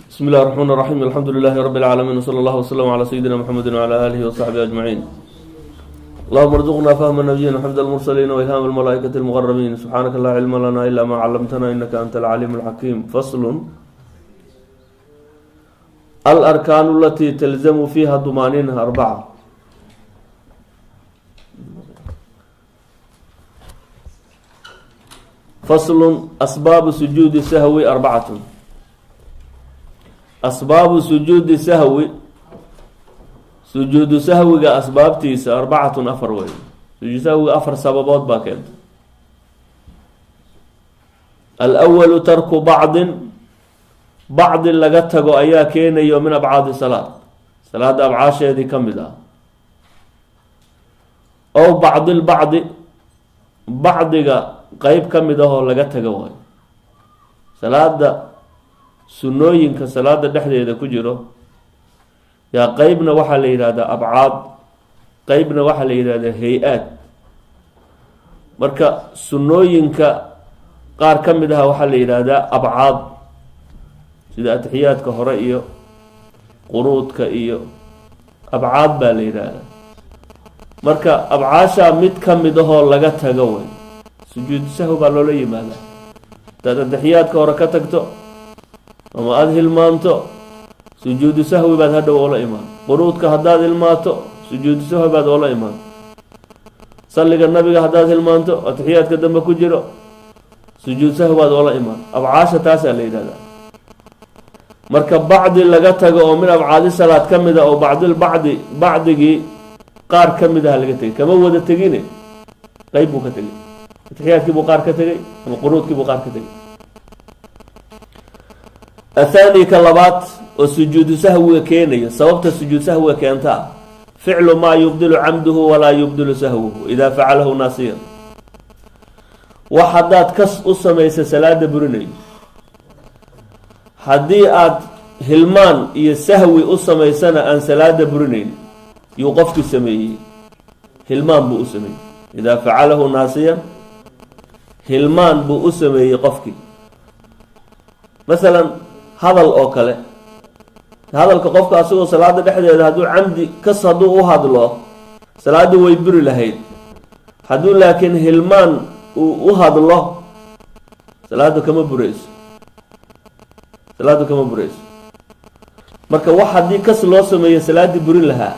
بسم الله الرحمن الرحيم الحمد لله رب العالمين وصلى الله وسلم على سيدنا محمد وعلى آله وصحبه أجمعين. اللهم ارزقنا فهم النبيين وحفظ المرسلين وإلهام الملائكة المقربين. سبحانك لا علم لنا إلا ما علمتنا إنك أنت العليم الحكيم. فصل: الأركان التي تلزم فيها الطمأنينة 4. فصل: أسباب سجود السهو 4. أسباب سجود السهو سجود سهو أسباب تيس 4 أفر وين سجود سهو 4 سببات باكد. الأول ترك بعض لقته أيا كين يوم من أبعاد الصلاة أبعاد هذه كم ذا أو بعض قيب كم ذا هو لقته وين صلاة sunnooyinka salaada dhexdeeda ku jiro yaa qeybna waxaa la yidhaahdaa abcaad, qeybna waxaa la yidhaahdaa hay-aad. marka sunnooyinka qaar ka mid aha waxaa la yidhaahdaa abcaad, sida atixiyaadka hore iyo qunuudka iyo abcaad baa la yidhaahdaa. marka abcaashaa mid ka mid ahoo laga tago wey sujuud sahw baa loola yimaadaa. hadaad atixiyaadka hore ka tagto ama aada hilmaanto sujuudu sahwi baad hadhow oola imaan. qunuudka haddaad hilmaato sujuudu sahwi baad oola imaan. salliga nabiga haddaad hilmaanto atixiyaadka dambe ku jiro sujuud sahwi baad oola imaan. abcaasha taasaa la yidhahdaa. marka bacdi laga tago oo min abcaadi salaad ka mid a oo bacdigii qaar ka mid aha laga tegay, kama wada tegine qeyb buu ka tegay. atixiyaadkii buu qaar ka tegay ama qunuudkii buu qaar ka tegay. الثاني كلبات وسجود سهو كيني سببت سجود سهو كينتا فعل ما يبدل عمده ولا يبدل سهوه إذا فعله ناصيا. وحدات كس أسميس سلاد برني حديئات هلمان يسهوي أسميسنا أن سلاد برني يوقف السمي هلمان بأسمي إذا فعله ناصيا هلمان بأسمي يقفك. مثلا hadal oo kale, hadalka qofka asagoo salaada dhexdeeda hadduu camdi kas hadduu u hadlo salaada way buri lahayd. hadduu laakiin hilmaan uu u hadlo salaada kama burayso. marka wax haddii kas loo sameeyo salaadii burin lahaa,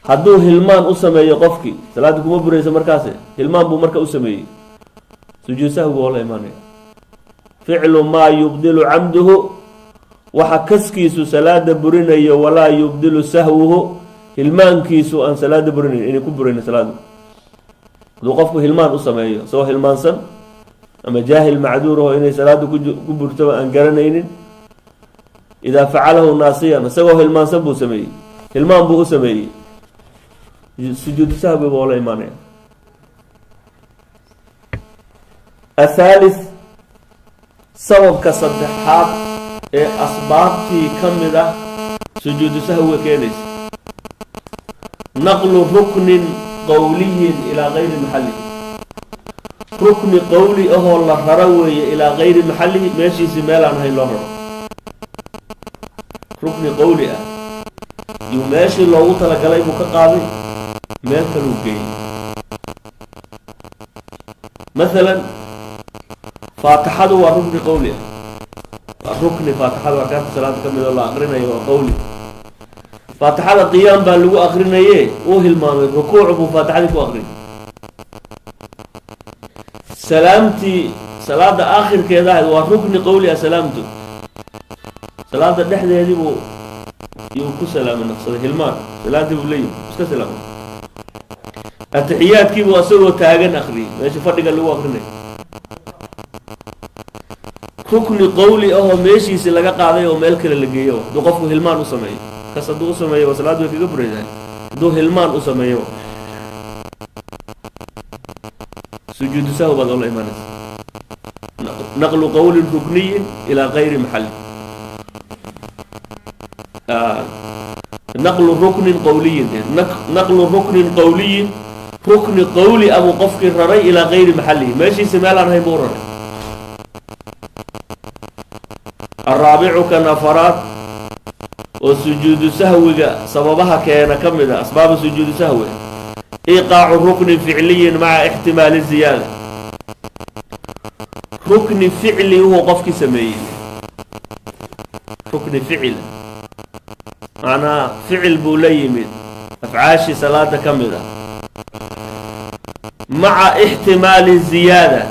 hadduu hilmaan u sameeyo qofkii salaada kuma burayso. markaas hilmaan buu marka u sameeyey sujuud sahwiga oo la imaanaya. ficlu maa yubdilu camduhu waxa kaskiisu salaada burinayo walaa yubdilu sahwuhu hilmaankiisu aan salaada burinayn, inay ku burayn salaada. hadduu qofku hilmaan u sameeyo isagoo hilmaansan ama jaahil macduuraho inay salaada ku burto aan garanaynin, idaa facalahu naasiyan isagoo hilmaansan buu sameeyey, hilmaan buu u sameeyey, sujuudu sahwi buu la imaanaya. athalith sababka saddexaad ee asbaabtii ka mid ah sujuudu sahwiga keenaysa naqlu ruknin qowliyin ilaa gayri maxallihi. rukni qowli ahoo la raro weeye ilaa gayri maxallihi, meeshiisii meelaan ahayn loo raro. rukni qowli ah iyo meeshii loogu talagalay buu ka qaaday meel kaluu geeyey. maalan faatixadu waa rukni qowli ah, waa rukni faatixada arkaanta salaada ka mid oo la aqrinayo waa qowli. faatixada qiyaam baa lagu aqrinaye uu hilmaamay rukuuc buu faatixadii ku aqrinay. salaamtii salaada aakhirkeeda ahayd waa rukni qowli ah. salaamtu salaada dhexdeedii buu yuu ku salaamay naqsaday hilmaan, salaadii buu leeyahy iska salaamay. atixiyaadkii buu asagoo taagan aqriyay meesha fadhiga lagu aqrinay. rukni qowli ahoo meeshiisi laga qaaday oo meel kale la geeyo hadduu qofku hilmaan u sameeyo. kas hadduu u sameeyo salaad way kaga buraysaa. hadduu hilmaan u sameeyo sujuudu sahw baad oola imaanaysa. naqlu qowlin rukniyin ilaa gayri maxalli. naqlu ruknin qowliyin naqlu ruknin qowliyin rukni qowli abuu qofkii raray ilaa gayri maxallihi, meeshiisi meel aan ahayn buu raray. الرابع كنفرات وسجود سهو سببها كان كمدا أسباب سجود سهو إيقاع الركن فعلي مع احتمال الزيادة. ركن فعلي هو قفك سمي ركن فعل معنى فعل بوليم أفعاشي صلاة كمدا مع احتمال الزيادة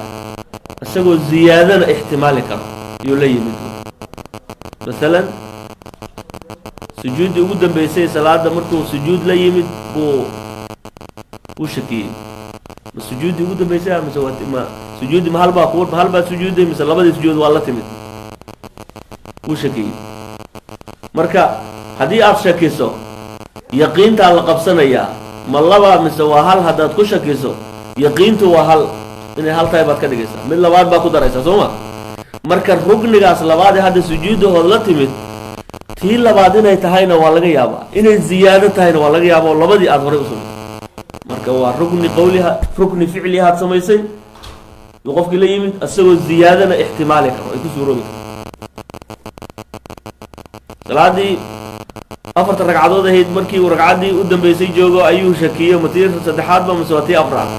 أسأقول الزيادة احتمالك يليم مثلا سجود قدام بيسي صلاة مركو سجود لا يمد وشكي السجود قدام بيسي ما سجود ما هلبا قول ما هلبا سجود مثلا لبدي سجود والله تمد وشكي مركا هدي أف شكيسو يقين تعلق قبسنا إياه ما لبا مسوا هل هدات كو شكيسو يقين تو هل إن هل طيبات كده جيسا من لباد باكو دريسا سوما مركا الركن جاس لباد هذا سجود والله تمد tii labaad inay tahayna waa laga yaabaa inay ziyaado tahayna waa laga yaabaa oo labadii aad hore u sameeyay marka waa rukni qawliha rukni ficliha aad samaysay iyo qofkii la yimid asagoo ziyaadana ihtimaali karo ay ku suuroobi salaadii afarta ragcadood ahayd markii uu ragcadii u dambeysay joogo ayuu shakiyay matiir saddexaad ba masawati afraad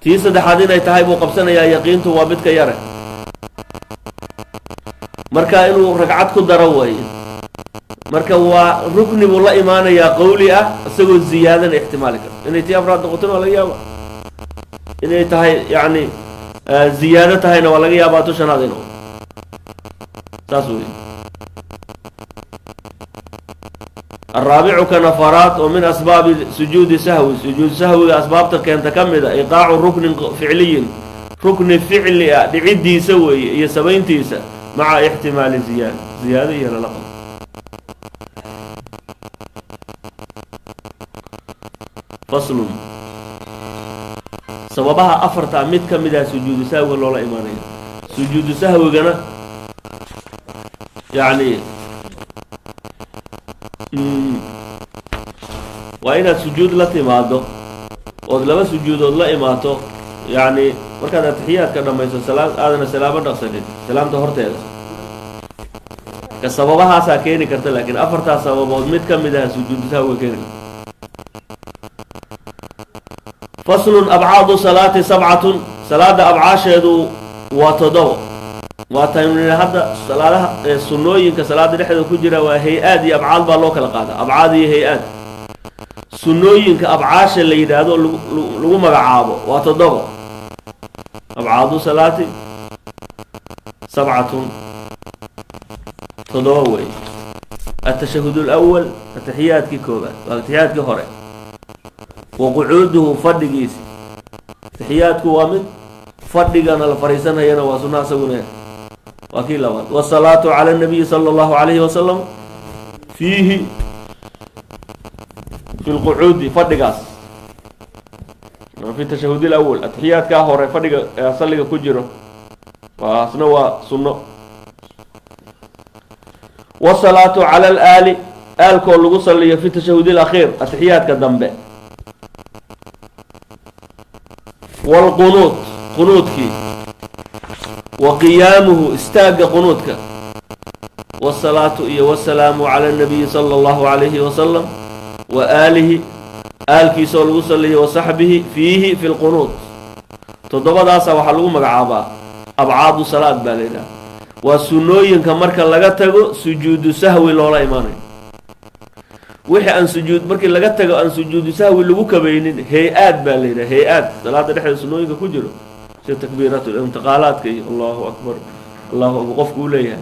tii saddexaad inay tahay buu qabsanayaa yaqiintu waa mid ka yar marka inuu ragcad ku daro way marka waa rukni buu la imaanaya qawli ah asagoo ziyaadan ihtimaali karo inay tii afraad noqoto laga yaabo inay tahay yani ziyaado tahayna waa laga yaabaa to shanaad inuu taas weey الرابع كنفرات ومن أسباب سجود سهو سجود سهو أسباب كانت كمدة إيقاع الركن فعلي ركن فعلي لعدي سوي يسوين تيسا مع احتمال زيادة هي للقب فصل سببها أفرت عمد كمدة سجود سهو ولا إيمانية سجود سهو جنا يعني وإن السجود لا تماده ولا سجود الله إماته يعني markaad atixiyad ka dhamayso salaam aadana salaamo dhaqsanin salaamta horteeda ka sababahaas keeni karta laakiin afarta sababood mid kamid ah sujuud sahwi keeni fasl ab'ad salati sab'atun salada ab'aasheedu waa todobo waa taymina hadda salaadaha sunnooyinka salaada dhexdeeda ku jira waa hay'ad iyo ab'aad baa loo kala qaada ab'aad iyo hay'ad sunnooyinka ab'aasha la yiraahdo lagu magacaabo waa todobo أبعاد صلاتي سبعة تضوي التشهد الأول التحيات كيكوبات التحيات كهرة وقعوده فردقيس تحيات كوامد فردقنا الفريسان هينا وصنع سونا وكيل أول والصلاة على النبي صلى الله عليه وسلم فيه في القعود فردقاس في التشهد الأول التحيات كهورة فرق صلي كجرو وسنوا سنة والصلاة على الآل كل صلي في التشهد الأخير التحيات كدنبه والقنوت قنوتك وقيامه استاق قنوتك والصلاة والسلام على النبي صلى الله عليه وسلم وآله آلكي صلى الله وصحبه فيه في القنوت تضبط أسا وحلو مقعابا أبعاد صلاة بالله والسنوين كمركا لغتاقو سجود سهوي لولا إيماني وحي أن سجود مركا لغتاقو أن سجود سهوي لغوكا بينين هيئات بالله هيئات صلاة نحن السنوين كجرو سي تكبيرات الانتقالات كي الله أكبر الله أكبر قف قوليها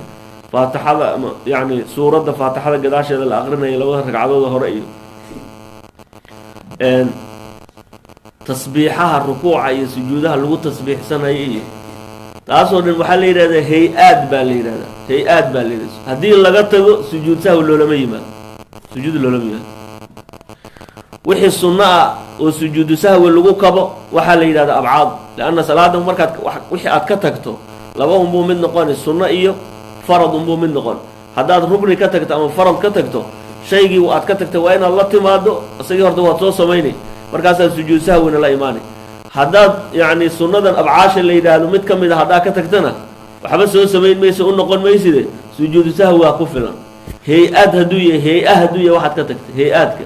فاتحة يعني سورة فاتحة قداش هذا الأغرنا يلوها ركعادو ظهر أيه تصبيحها الركوع أي سجودها لغو تصبيح سنة أيه تأصل المحل هذا هيئات بالله هيئات بالله هذه اللي قلته سجود سهو اللولمية سجود اللولمية وحي الصناء وسجود سهو اللغو كبا وحال هذا أبعاد لأن صلاة مركات وحي أتكتكتو لباهم بو من نقان الصناء إيه فرض بو من نقان هذا ربني كتكت أما فرض كتكتو شيء وأتكتكت وين الله تمادو سيهرت واتوصى ميني مركز السجود سهوين لا إيماني هذا يعني سنة أبعاش اللي يدهدو متكم إذا هذا كتكتنا waxba soo samayn mayso u noqon mayside sujuudu sahwi waa ku filan hay-ad hadduu yahay hay-a hadduu yahay waxaad ka tagtay hay-aadka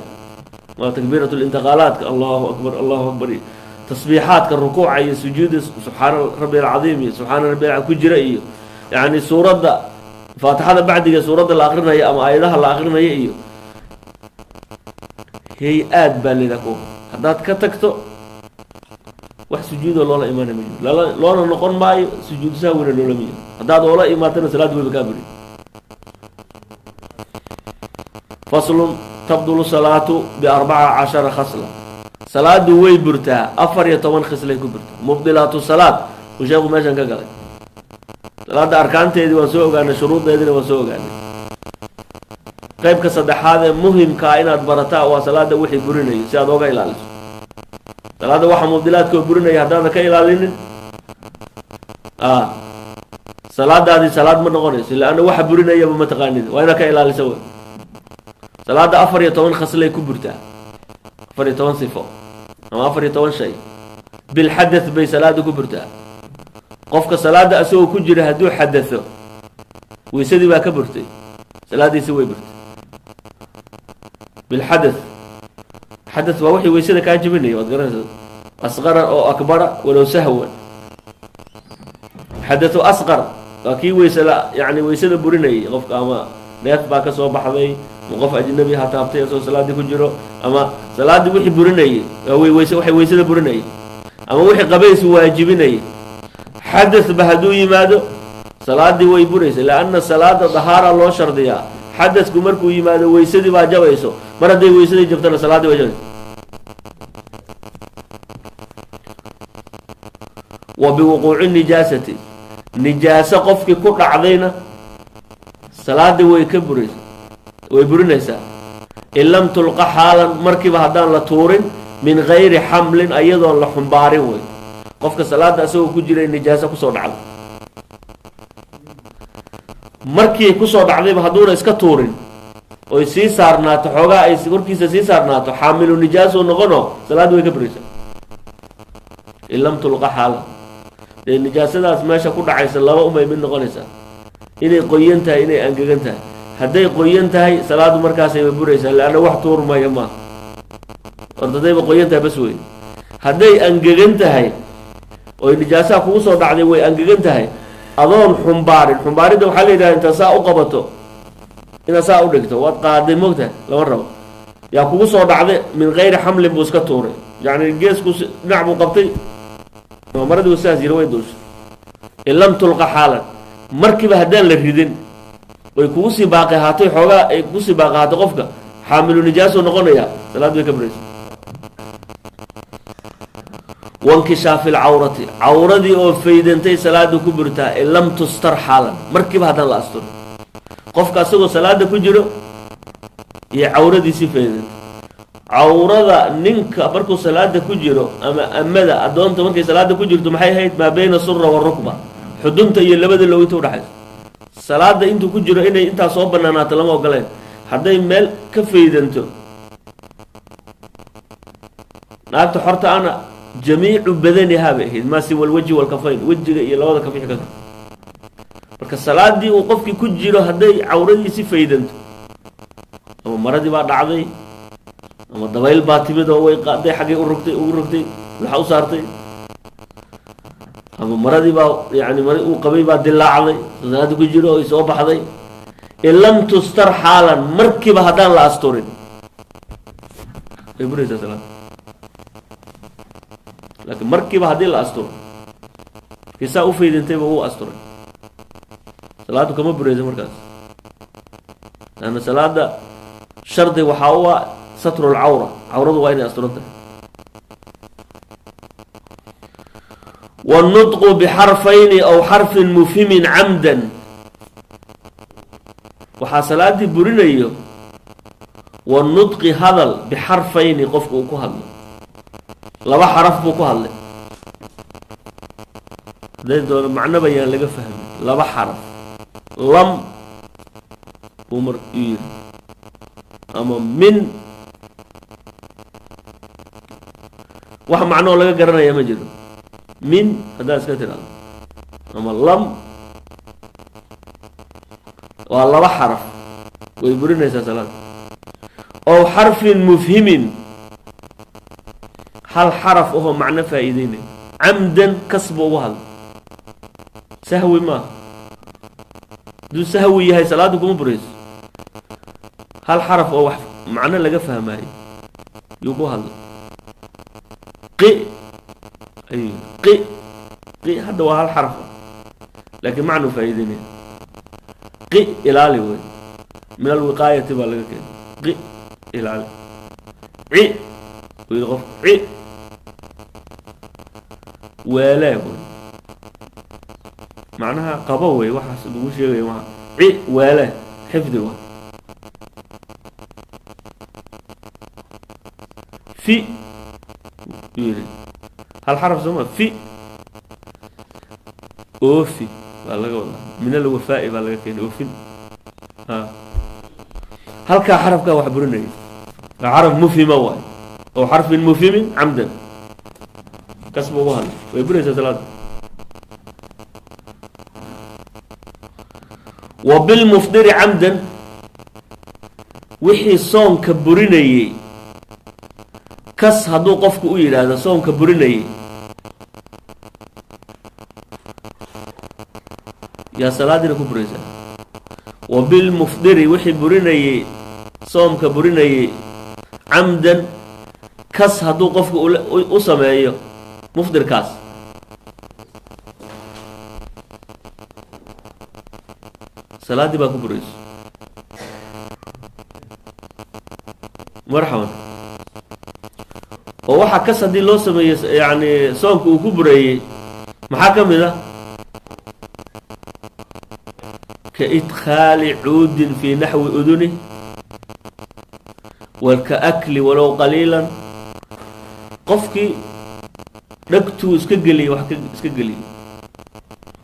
waa takbiiratu lintiqaalaadka allahu akbar tasbiixaadka rukuuca iyo sujuuda subxaana rabbi alcadiim iyo subxaana rabbi ku jira iyo yani suuradda faatixada bacdiga suuradda la akrinayo ama aayadaha la akrinayo iyo hay-aad baa layidhaha kuwa haddaad ka tagto wax sujuudoo loola imaanay ma jiro loona noqon maayo sujuudu sahwina loola miyo haddaad oola imaatana salaad weyba kaa buri faslun tabdulu salaatu b14 khasla salaadu way burtaa 14 khislay ku burtaa mubdilaatu salaad uu sheekhu meeshan ka galay salaada arkaanteedii waan soo ogaanay shuruudeediina waan soo ogaanay qaybka saddexaad ee muhimkaa inaad barataa waa salaada wixii burinayo si aad oga ilaaliso salaada waxa mubdilaadkoo burinaya haddaadan ka ilaalinin salaadaadii salaad ma noqonayso laanna waxa burinayaba ma taqaanid waa inaad ka ilaalisa wey salaada 14 khaslay ku burtaa 14 sifo ama 14 shay bilxadath bay salaada ku burtaa qofka salaada asagoo ku jira hadduu xadatho weysadii baa ka burtay salaadiisi way burtay bilxadath xadath waa wixii weysada kaa jebinaya waad garanaysaa asqara oo akbara walow sahwan xadathu asqar waa kii weysada yani weysada burinayay qofka ama neef baa ka soo baxday ama qof ajnabi ha taabtay asoo salaadii ku jiro ama salaadii wixii burinayay waxay weysada burinayay ama wixii qabaysi waajibinayay xadath ba hadduu yimaado salaadii way buraysa laanna salaada dahaara loo shardiyaa xadadku markuu yimaado weysadii baa jabayso mar hadday weysadii jabtana salaadii way jabayso wa biwuquuci nijaasati nijaaso qofkii ku dhacdayna salaadii way ka buraysa way burinaysaa in lam tulqa xaalan markiiba haddaan la tuurin min gayri xamlin ayadoon la xumbaarin wey qofka salaada asagoo ku jiray nijaaso kusoo dhacday markii kusoo dhacdayba hadduuna iska tuurin oy sii saarnaato xoogaa ay korkiisa sii saarnaato xaamilu nijaaso noqono salaadii way ka buraysaa in lam tulqa xaalan dee nijaasadaas meesha ku dhacaysa laba umay mid noqonaysaa inay qoyan tahay inay angegan tahay hadday qoyan tahay salaadu markaasayba buraysaa leanna wax tuurmaya maaha ordadayba qoyan tahay bas wey hadday angegan tahay oy nijaasaha kugu soo dhacday way angegan tahay adoon xumbaarin xumbaaridda waxaa la yidhaha intaad saa u qabato inaad saa u dhigto waad qaaday moogtahay lama rabo yaa kugu soo dhacday min gayri xamlin buu iska tuuray yacni geesku dhinac buu qabtay maradii sidaas yiri way duushay in lam tulqa xaalan markiiba haddaan la ridin way kugu sii baaqi ahaatay xoogaa ay kugu sii baaqi ahaatay qofka xaamilu nijaaso noqonaya salaad way ka buraysa wankishaafi lcawrati cawradii oo faydantay salaada ku burtaa in lam tustar xaalan markiiba haddaan la asturo qofka asagoo salaada ku jiro iyo cawradiisii faydantay cawrada ninka markuu salaada ku jiro ama amada addoonta markay salaada ku jirto maxay ahayd maa bayna sura warukba xudunta iyo labada low inta udhaxaysa salaada intuu ku jiro inay intaa soo banaanaato lama ogoleen hadday meel ka faydanto naagta xorta ana jamiicu badanihaa bay ahayd maa siwa alwajhi walkafayn wejiga iyo labada kafix ka marka salaadii uu qofkii ku jiro hadday cawradiisi faydanto ama maradii baa dhacday ama dabayl baa timid oo way qaaday xaggay ugu rogtay waxa u saartay ama maradii baa yani mari uu qabay baa dilaacday salaada ku jiro oo soo baxday in lam tustar xaalan markiiba haddaan la asturin ay buraysaa salaada laakiin markiiba haddii la asturo kiisaa u faydantayba uu asturay salaadu kama buraysa markaas laanna salaada shardi waxaa u ah satru lcawra cawradu waa inay asturan tahay wannutqu bixarfayni aw xarfin mufhimin camdan waxaa salaadii burinayo wannutqi hadal bixarfayni qofka uu ku hadlo laba xaraf buu ku hadlay haday doono macno bayaan laga fahmay laba xaraf lam buu mar u yiri ama min wax macnoo laga garanaya ma jiro min haddaad iska tidhahdo ama lam والله حرف ويبرنا صلاة أو حرف مفهم هل حرف وهو معنى فائدين عمدا كسب وهل سهوي ما دو سهوي هاي صلاتكم بريس هل حرف أو معنى لقى فهمها يبو هل قي أي قي قي هذا هو هل حرف لكن معنى فائدين قي إلالي وين من الوقاية تبقى لك قي إلالي عي ويغف عي ولا وين معناها قبوي وحسب وش يجي معه عي ولا حفظ وين في يريد هالحرف زمان في أوفي والله من الوفاء والله كين أوفي ها هل كحرف كوحبرني حرف مفهم واي أو حرف مفهم عمدا كسبه وهل ويبرز ثلاثة وبالمفطر عمدا وحي صون كبرني كس هدو قفك ويل هذا صون كبرني يا صلاة كبرزة وبالمفطر وحي برني صوم كبرني عمدا كس هدو قفك أسمعيه مفطر كاس صلاة دي باكو بريس مرحبا ووحا كس هدي لو سمي يعني صومك وكبري محاكم ذا كإدخال عود في نحو أذنه والكأكل ولو قليلا قفكي dhagtu iska geliy wax iska geliy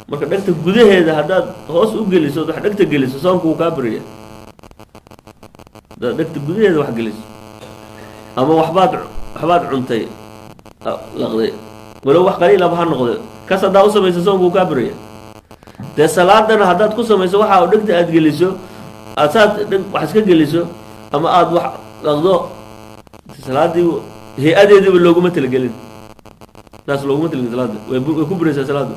marka dhagta gudaheeda hadaad hoos u geliso wax dhagta geliso soonku ka bariya dhagta gudaheeda wax geliso ama waxbaad cuntay laqday walow wax qaliil ah noqdo ka sadaa u sameeyso soonku ka bariya de salaadana hadaad ku sameeyso waxa dhagta aad geliso aad wax iska geliso ama aad wax laqdo salaadii hay-adeedii loogu matalagelin ناس لو مثل الصلاة ويكبر الصلاة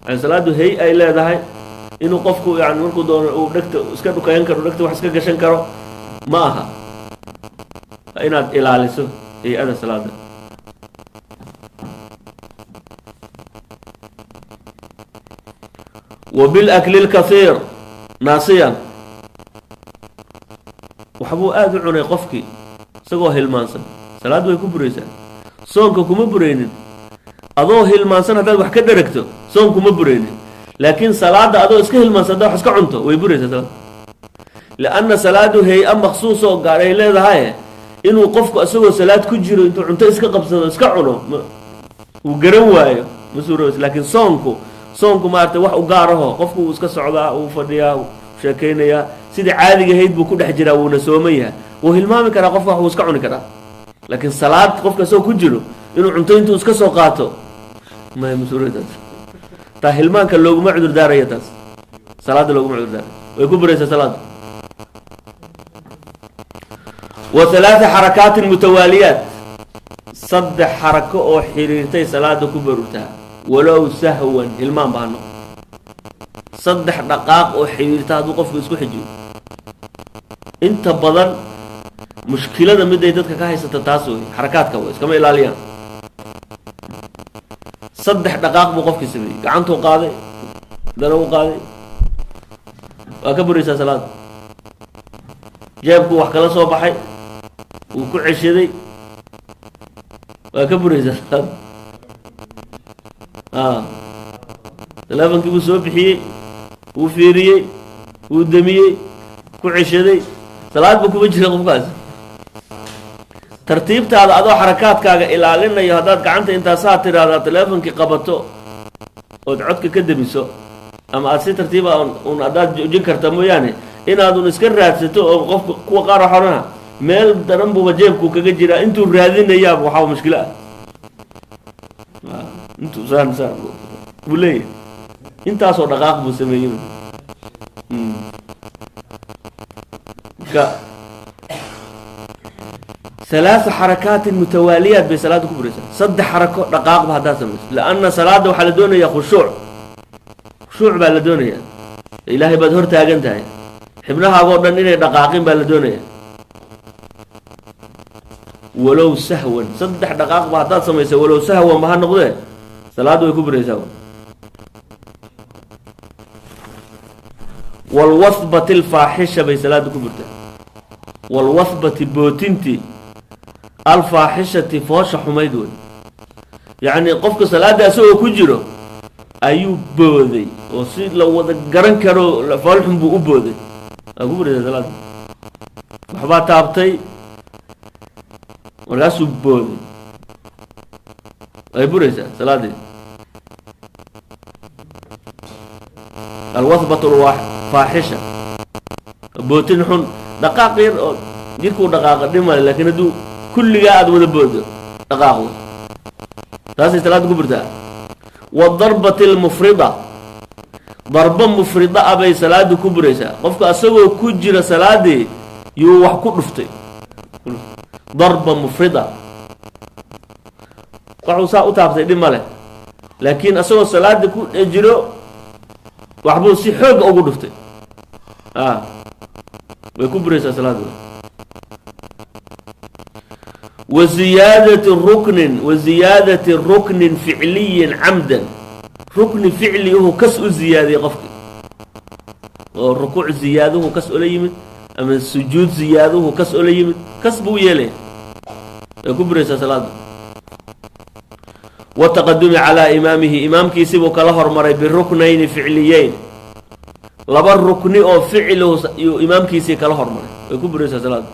الصلاة هي أي لا ده إنه قفكوا يعني مركو دون ودكت اسكتوا كينكر ودكت وحسك جشنكروا ماها أين إلى علسه هي هذا الصلاة وبالأكل الكثير ناسيا وحبوا أدعون قفكي سقوه المانسا صلاة ويكبر صونك كم برينين أضوه المانسان هذا وحكي دركته صونك كم برينين لكن صلاة أضوه إسكه المانسان ده حسك عنته ويبرز هذا لأن صلاة هي أم مخصوصة قال إلى هاي إنه قفك أسوي صلاة كجرو أنتو عنته إسكه قبضة إسكه عنه وجروايه مسوروس لكن صونك ما أرتوح وقاره قفك إسكه صعبة وفديا وشكينيا سيد عادي هيد بكل حجرة ونسوميها وهالمام كرا قفك وإسكه عنه كرا لكن صلاة قفك سو كجلو إنه عنتين تو اسكا سو قاتو ما هي مسؤولية تاهلمان كان لوغو معذور دارية تاس صلاة لوغو معذور دارية ويكون بريسة صلاة وثلاث حركات متواليات صد حركة أو حريرتي صلاة كبرتها ولو سهوا هلمان بانو صد دقائق أو حريرتها دو قفك اسكو حجو انت بدن مشكلة مدة يدك كاهي ستتاسوي حركات كويس كما إلاليان صدح دقائق موقف كسبي قعنته قاضي دنو قاضي وأكبر رسالة صلاة جابكو وحكلا صوبحي وكو عشيدي وأكبر رسالة صلاة تلافن كيبو صوبحي وفيري ودمي كو عشيدي صلاة بكو بجري قفقاز ترتيبته هذا أدو حركات كاغا إلى لنا يهداد قعنت انت ساتر هذا تلافنك قبطو ودعوتك كدبسو أما أسي ترتيبه أن أداد جنكرتا موياني إن هذا نسكر راتستو أو قف كوا قارا حرنا ميل درنبو وجيبكو كجيرا انتو رادين ياب وحاو مشكلة انتو سان ولي انت أصور دقاق مسميين ثلاث حركات متواليات بصلاة كبرسة صد حركة دقائق بهذا سمس لأن صلاة وحل دونيا خشوع خشوع بالدونيا إلهي بدهور تاجنتها حبناها قلنا إني دقائقين بالدونيا ولو سهوا صدح دقائق بهذا سمس ولو سهوا ما هنقضيه صلاة كبرسة والوثبة الفاحشة بصلاة كبرسة والوثبة بوتنتي الفاحشة فوش حميدون يعني قفك صلاة أسوء كجرو أيو بوذي وصيد لو وذا قرن كرو فالحم بو بوذي أقول إذا صلاة وحبا تابتي ولا سو بوذي أي بريسة صلاة الوثبة الفاحشة بوتين حن دقاقير جيكو دقاقير ديما لكن دو كل قاعد ولا بود دقاقه تاسي ثلاث كبرتها والضربة المفرطة ضربة مفرطة أبي صلاة كبرسة قفك أسوأ كجر صلاة يو وحكو رفتي ضربة مفرطة قعو ساعة تابتي دي ماله لكن أسوأ صلاة كجرو وحبو سي حوق أقو رفتي ويكبرسة صلاة وزيادة الركن فعلي عمدا ركن فعلي هو كسء الزيادة قفك الركوع زياده هو كسء ليمد أما السجود زياده هو كسء ليمد كسبه يلي يكبر صلاة والتقدم على إمامه إمام كيسيبه كالهر مري بالركنين فعليين لبر ركن أو فعله إمام كيسي كالهر مري يكبر صلاة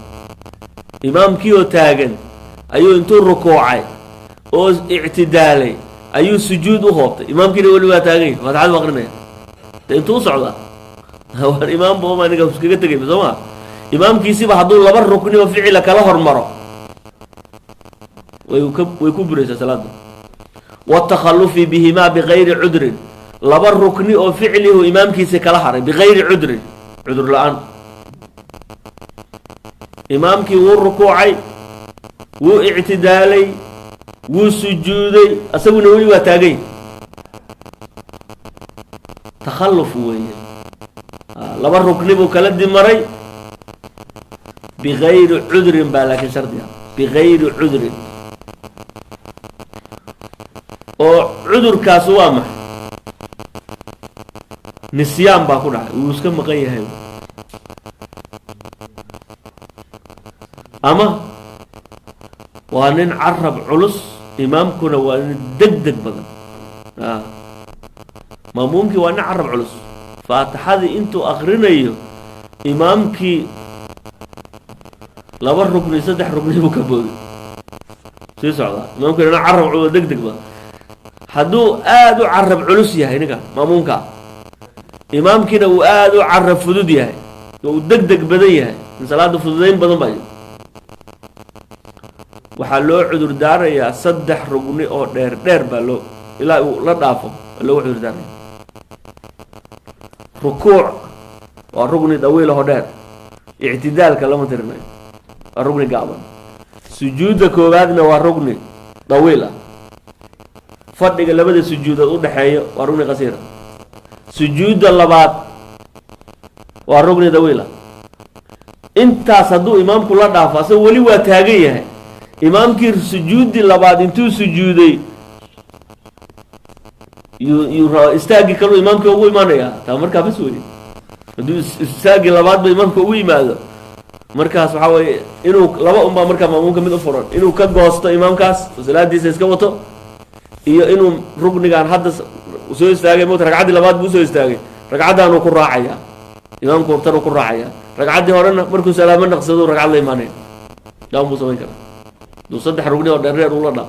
إمام كيو تاجن أيو انتو ركوعي أو اعتدالي أيو سجود وهوطي إمام كده يقول له تاجين ما تعال وقرنا انتو صعدا هو الإمام بو ما نقول سكيت تجيب زمان إمام كيسي بحضور لبر ركني وفعل كلهر مرة ويكبر صلاة والتخلف بهما بغير عذر لبر ركني وفعله إمام كيسي كلهر بغير عذر عذر الآن إمام كي وركوعي واعتدالي وسجودي أسوي نولي وتاجي تخلف وين لبر ركني بكلد مري بغير عذر بالك شرطها بغير عذر أو عذر كاسوامة نسيان باكورا ويسكن مقيه هاي أما وأن عرب علص إمامكنا وأن دقدق بدن ما ممكن وأن عرب علص فاتحادي انتو أغرنيو إمامك لبر ركني سدح ركني بكبودي سيسعى ممكن أنا عرب علص دقدق بدن حدو آدو عرب علص ياهي نكا ما ممكن إمامكنا وآدو عرب فدود ياهي ودقدق بدن ياهي من صلاة فدودين بدن باجي waxaa loo cudur daarayaa saddex rugni oo dheer baa loo ilaa uu la dhaafo loo cudur daaraya rukuuc waa rugni dawiil oo dheer i'tidaalka lama tirinayo waa rugni gaaban sujuudda koowaadna waa rugni dawiil ah fadhiga labada sujuudood u dhaxeeyo waa rugni qasiir sujuudda labaad waa rugni dawiil ah intaas hadduu imaamku la dhaafo asagoo weli waa taagan yahay imaamkii sujuudi labaad intuu sujuuday istaagi kalu imaamka ugu imaanaya taa markaa bas weeye hadduu istaagi labaad ba imaamka ugu yimaado markaas waxaa weeye inuu laba unbaa markaa maamuumka mid u furan inuu ka goosto imaamkaas salaadiisa iska wato iyo inuu rugnigan hadda soo istaagay moota ragcaddii labaad buu soo istaagay ragcaddaanuu ku raacaya imaamku hortanuu ku raacaya ragcaddii horena markuu salaamo naqsado ragcad la imaanaya daa unbuu samayn karaa duu saddex rugni oo dheer uu la dhaaf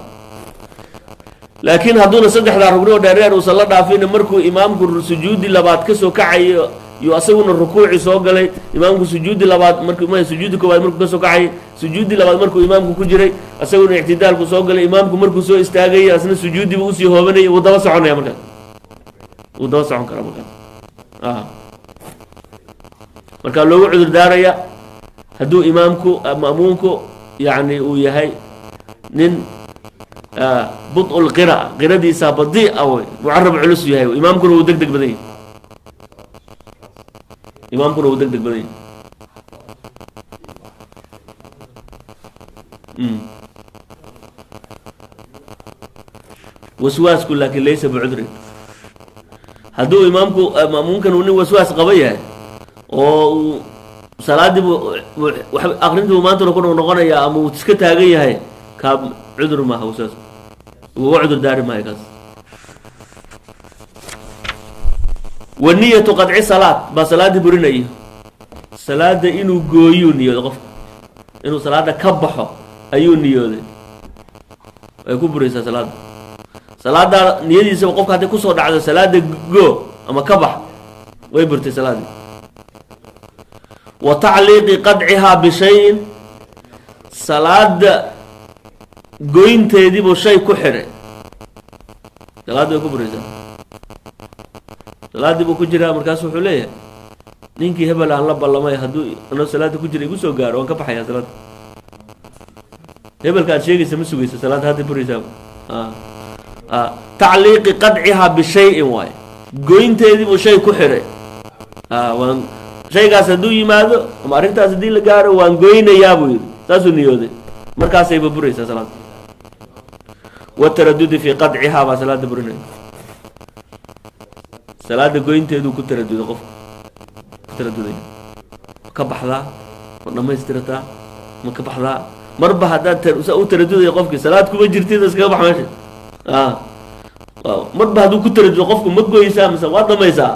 laakiin hadduuna saddexdaa rugni oo dheer uusan la dhaafin markuu imaamku sujuudi labaad ka soo kacayo iyo asaguna rukuuci soo galay imaamku sujuudi labaad markuu sujuudi koowaad markuu ka soo kacay sujuudi labaad markuu imaamku ku jiray asaguna i'tidaalku soo galay imaamku markuu soo istaagay asna sujuudi buu sii hoobanay uu daba soconaya markaa uu daba socon karaa markaa marka loogu cudur daaraya hadduu imaamku ma'muumku yani uu yahay nin bud'ul qiradiisa badii away mucarab culus yahay imaamkuna uu degdeg badan yahay imaamkuna uu degdeg badan yahay waswaasku laakiin laysa bicudrin hadduu imaamku ma'muumkan uu nin waswaas qaba yahay oo salaadii aqrintii maantuna ku noqonaya ama uu iska taagan yahay kaa cudur maaha waswaas uga cudur daari maayo kaas waniyatu qadci salaad baa salaadii burinayo salaada inuu gooyuu niyooday qofka inuu salaada ka baxo ayuu niyooday way ku buraysaa salaada salaada niyadiisaba qofka hadday kusoo dhacdo salaada goo ama ka bax way burtay salaadii wa tacliiqi qadcihaa bishayin salaada goynteediibuu shay ku xidhay salaadii way ku buraysaa salaadii buu ku jiraa markaasu wuxuu leeyahay ninkii hebel aan la ballamay hadduu anoo salaada ku jira igu soo gaaro waan ka baxayaa salaada hebelka aad sheegaysa ma sugaysa salaada hadday buraysaa tacliiqi qadcihaa bishayin waaye goynteediibuu shay ku xidhay waan shaygaas hadduu yimaado ama arrintaas haddii la gaaro waan goynayaa buu yidhi saasuu niyooday markaasayba buraysaa salaada wataradudi fii qadcihaa baa salaada burinaya salaada goynteeduu ku taraduday qofka ku taradudaya ma ka baxdaa ma dhammaystirataa ma ka baxdaa marba haddaad u taradudaya qofkii salaad kuma jirtid iskaga bax meesha marba hadduu ku taradudo qofku ma goysaa mise waa dhamaysaa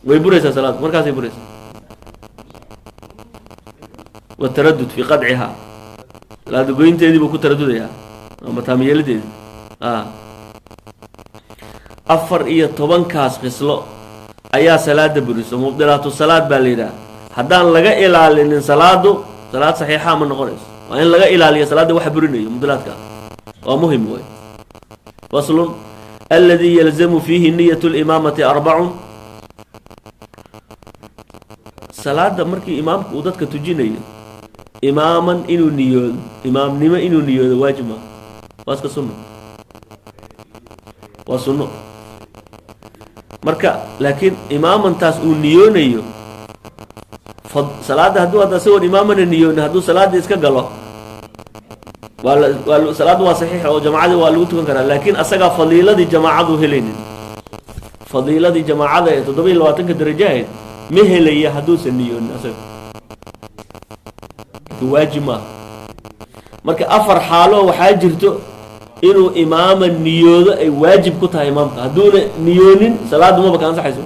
way buraysaa salaada markaasay buraysaa wataradud fii qadcihaa salaada goynteedii buu ku taradudayaa ama taamyeeladeedii 14 khislo ayaa salaada buriso mubdilaatu salaad baa la yidhaha haddaan laga ilaalinin salaadu salaad saxiixa ma noqonayso waa in laga ilaaliyo salaada waxa burinayo mubdilaadka waa muhim wey faslun alladii yalzamu fiihi niyat limaamati 4 salaada markii imaamku uu dadka tujinayo imaaman inuu niyoodo imaamnimo inuu niyoodo waajib ma waa iska sunno waa sunno marka laakiin imaamantaas uu niyoonayo salaada hadduu hadda isagoon imaamana niyooni hadduu salaada iska galo salaadu waa saxiix oo jamaacadii waa lagu tukan karaa laakiin asagaa fadiiladii jamaacadu helaynin fadiiladii jamaacada ee 27 darajo ahayd ma helaya hadduusan niyoonin asaga waajib maaha marka 4 xaalo waxaa jirto inuu imaama niyoodo ay waajib ku tahay imaamka hadduuna niyoonin salaadu maba ka ansaxayso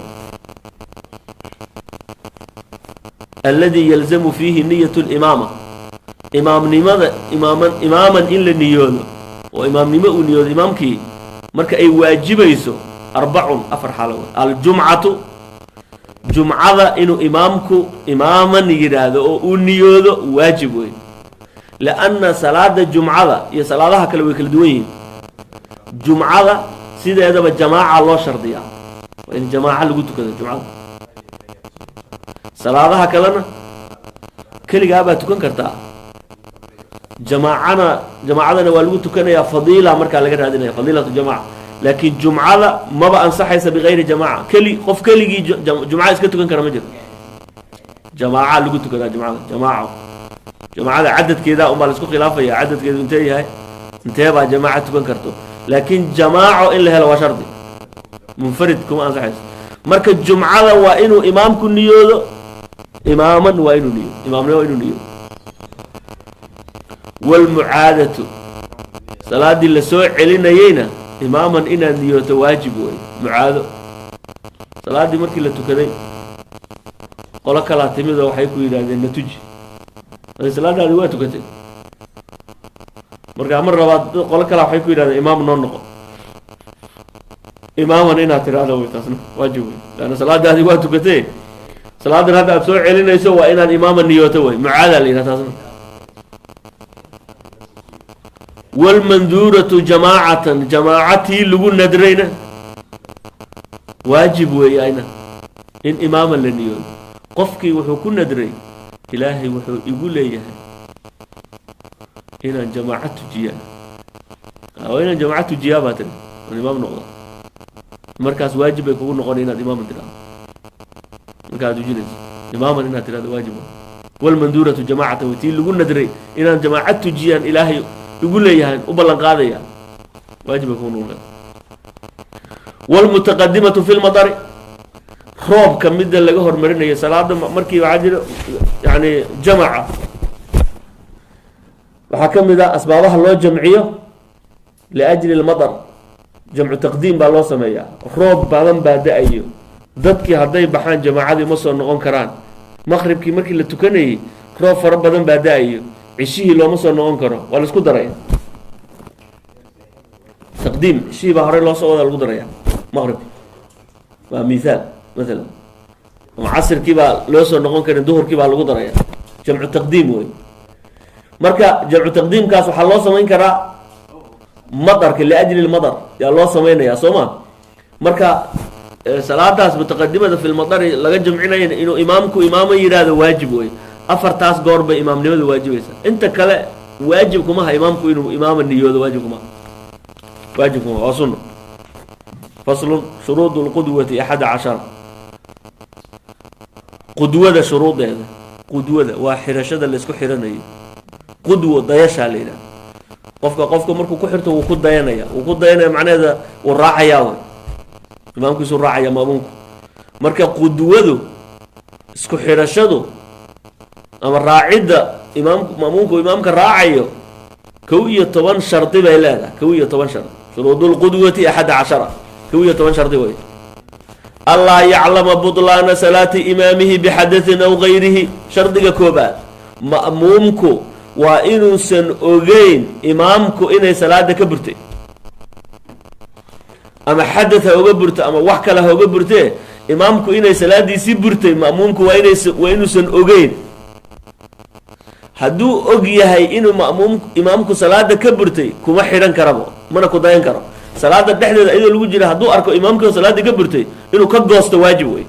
alladii yalzamu fiihi niyat limaama imaamnimada imaaman in la niyoodo oo imaamnimo uu niyoodo imaamkii marka ay waajibayso 4 xaalo aljumcatu jumcada inuu imaamku imaaman yidhaahdo oo uu niyoodo waajib wey لأن صلاة الجمعة هي صلاة كلا ويكلدوين جمعة سيدا هذا بالجماعة الله شرطية وإن جماعة اللي قلت كذا جمعة صلاة كلنا كل جابة تكون كرتا جماعنا والقلت كنا يا فضيلة مركا لقيت هذه فضيلة الجماعة لكن جمعة ما بأنصح بغير جماعة كل جمعة اسكت تكون كرامجر جماعة اللي قلت كذا جماعة عدد كذا وما لسكو خلافة يا عدد كذا انتهي بقى جماعة تكون كرتو لكن جماعة إلا هلا وشرطي منفرد كما أنصحيس مركز جمعة وإنه إمام كن نيوذو إماما وإنه نيو إمامنا وإنه نيو والمعادة صلاة دي اللي سوء علينا يينا إماما إنا نيوذو واجب معادة صلاة دي مركز لتكذي قولك لا تميذ وحيكو إلى النتج salaada aad waa tukatay marka mar rabaad qolo kale waxay ku yiraahdeen imaam noo noqo imaaman inaad tiraahdo way taasna waajib wey laana salaada aad waa tukatay salaadan hadda aad soo celinayso waa inaad imaaman niyooto way mucaada la yiraahdaa taasna wal manduratu jamaa'atan jamaa'ati lagu nadrayna waajib wey ayna in imaaman la niyoodo qofkii wuxuu ku nadray ilaahay wuxuu igu leeyahay inaan jamaaca tujiyaa inaan jamaaca tujiyaa baa tiri aan imaam noqdo markaas waajib bay kugu noqon inaad imaam tiraahdo markaad tujinayso imaaman inaad tiraahdo waajib والمندورة جماعة وتيل لقول ندري إن جماعة تجيان إلهي يقول لي يعني وبلغ قاضية واجب يكونون والمتقدمة في المطر خوب كم مدة اللي جهر مرنا يا صلاة مركي وعجل يعني جماعة وحكم ذا أسبابها الله جمعية لأجل المطر جمع تقديم بالله سمية خوب بعضهم بعد أيو ضدك هذي بحان جماعة مصر نقون كران مغربكii markii la tukanayay roob fara badan baa daayo cishii looma soo noqon karo waa la isku daray taqdiim cishii baa hore loo soo wada lagu daraya maghrib waa misaal mesela ama casirkii baa loo soo noqon karin duhurkii baa lagu daraya jamcu taqdiim wey marka jamcu taqdiimkaas waxaa loo samayn karaa madarka liajli lmadar yaa loo samaynayaa soo ma marka salaadaas mutaqadimada fi lmadari laga jamcinaya inuu imaamku imaamo yidhaahdo waajib wey afartaas goor bay imaamnimadu waajibaysa inta kale waajib kumaha imaamku inuu imaama niyoodo waajib kumaha waa sunno faslun shuruud lqudwati 11 qudwada shuruudeeda qudwada waa xirashada la isku xiranayo qudwo dayasha la yidhaahdo qofka markuu ku xirto wuu ku dayanaya macnaheeda wuu raacayaa imaamkiisu raacaya maamuumku marka qudwadu isku xirashadu ama raacidda maamuumku imaamka raacayo 11 shardi bay leedahay 11 shardi shuruudul qudwati 11 11 shardi way Allah ya'lama butlaana salati imaamihi bihadathin aw ghayrihi shardiga koobaad maamuumku waa inuusan ogeyn imaamku inay salaada ka burtay ama xadath uga burto ama wax kale uga burtee imaamku inay salaadiisii burtay maamuumku waa inuusan ogeyn hadduu og yahay inuu imaamku salaada ka burtay kuma xidhan karabo mana ku dayan karo salaada dhexdeeda iyadoo lagu jira hadduu arko imaamku salaada ka burtay inuu ka goosto waajib wey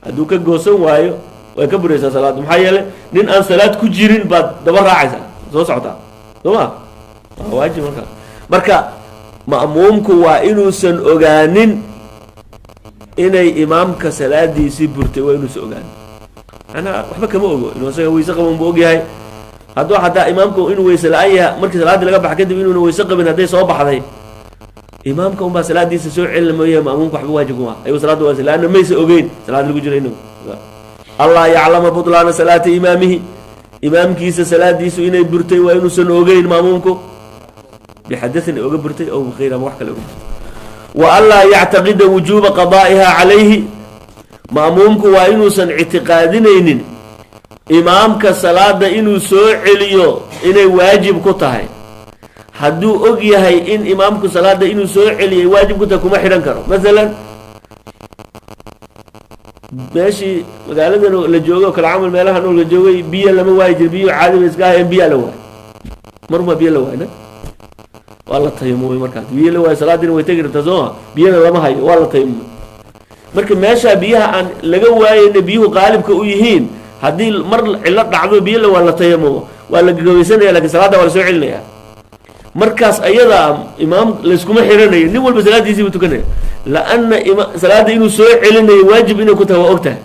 hadduu ka goosan waayo way ka buraysaa salaada maxaa yeelay nin aan salaad ku jirin baad daba raacaysaa soo socotaa soo ma waajib marka ma'muumku waa inuusan ogaanin inay imaamka salaadiisii burtay waa inuusan ogaanin anaa waxba kama ogo inuu isaga weyse qaban buu ogyahay hadduu xataa imaamku inuu weyse la-aan yahay markii salaadii laga baxa kadib inuuna weyse qabin hadday soo baxday imaamka unbaa salaadiisa soo celin mooye ma'muumka waxba waajib kuma ayuu salaada waa laana maysa ogeyn salaad lagu jira inuu Allah ya'lama butlaana salaati imaamihi imaamkiisa salaadiisu inay burtay waa inuusan ogeyn ma'muumku بحدث أو قبرتي أو غيره موحكة له وألا يعتقد وجوب قضائها عليه مأمومك وإنو سن اعتقادين إمامك صلاة إنو سوء عليو إنه واجب كتاهي حدو أقيهي إن إمامك صلاة إنو سوء عليو واجب كتاهي كما حيران كرو مثلا ماشي مقالة لجوغو كالعامل ميلاها نقول لجوغي بيا لما واجب بيا عادي بيسكاها بيا لواي مرمى بيا لواي والله تيموي مركز بيا لواي صلاة way tagi rabtaa soo biyana lama hayo waa la taymuumay marka meesha biyaha aan laga waayay biyuhu qaalibka u yihiin hadii mar cilad dhacdo biyo la waa la taymuumo waa la gagawaysanaya laakiin salaada waa la soo celinaya markaas ayada imaam la iskuma xiranayo nin walba salaadiisii uu tukanaya laana salaada inuu soo celinayo waajib inuu ku tahay ogtahay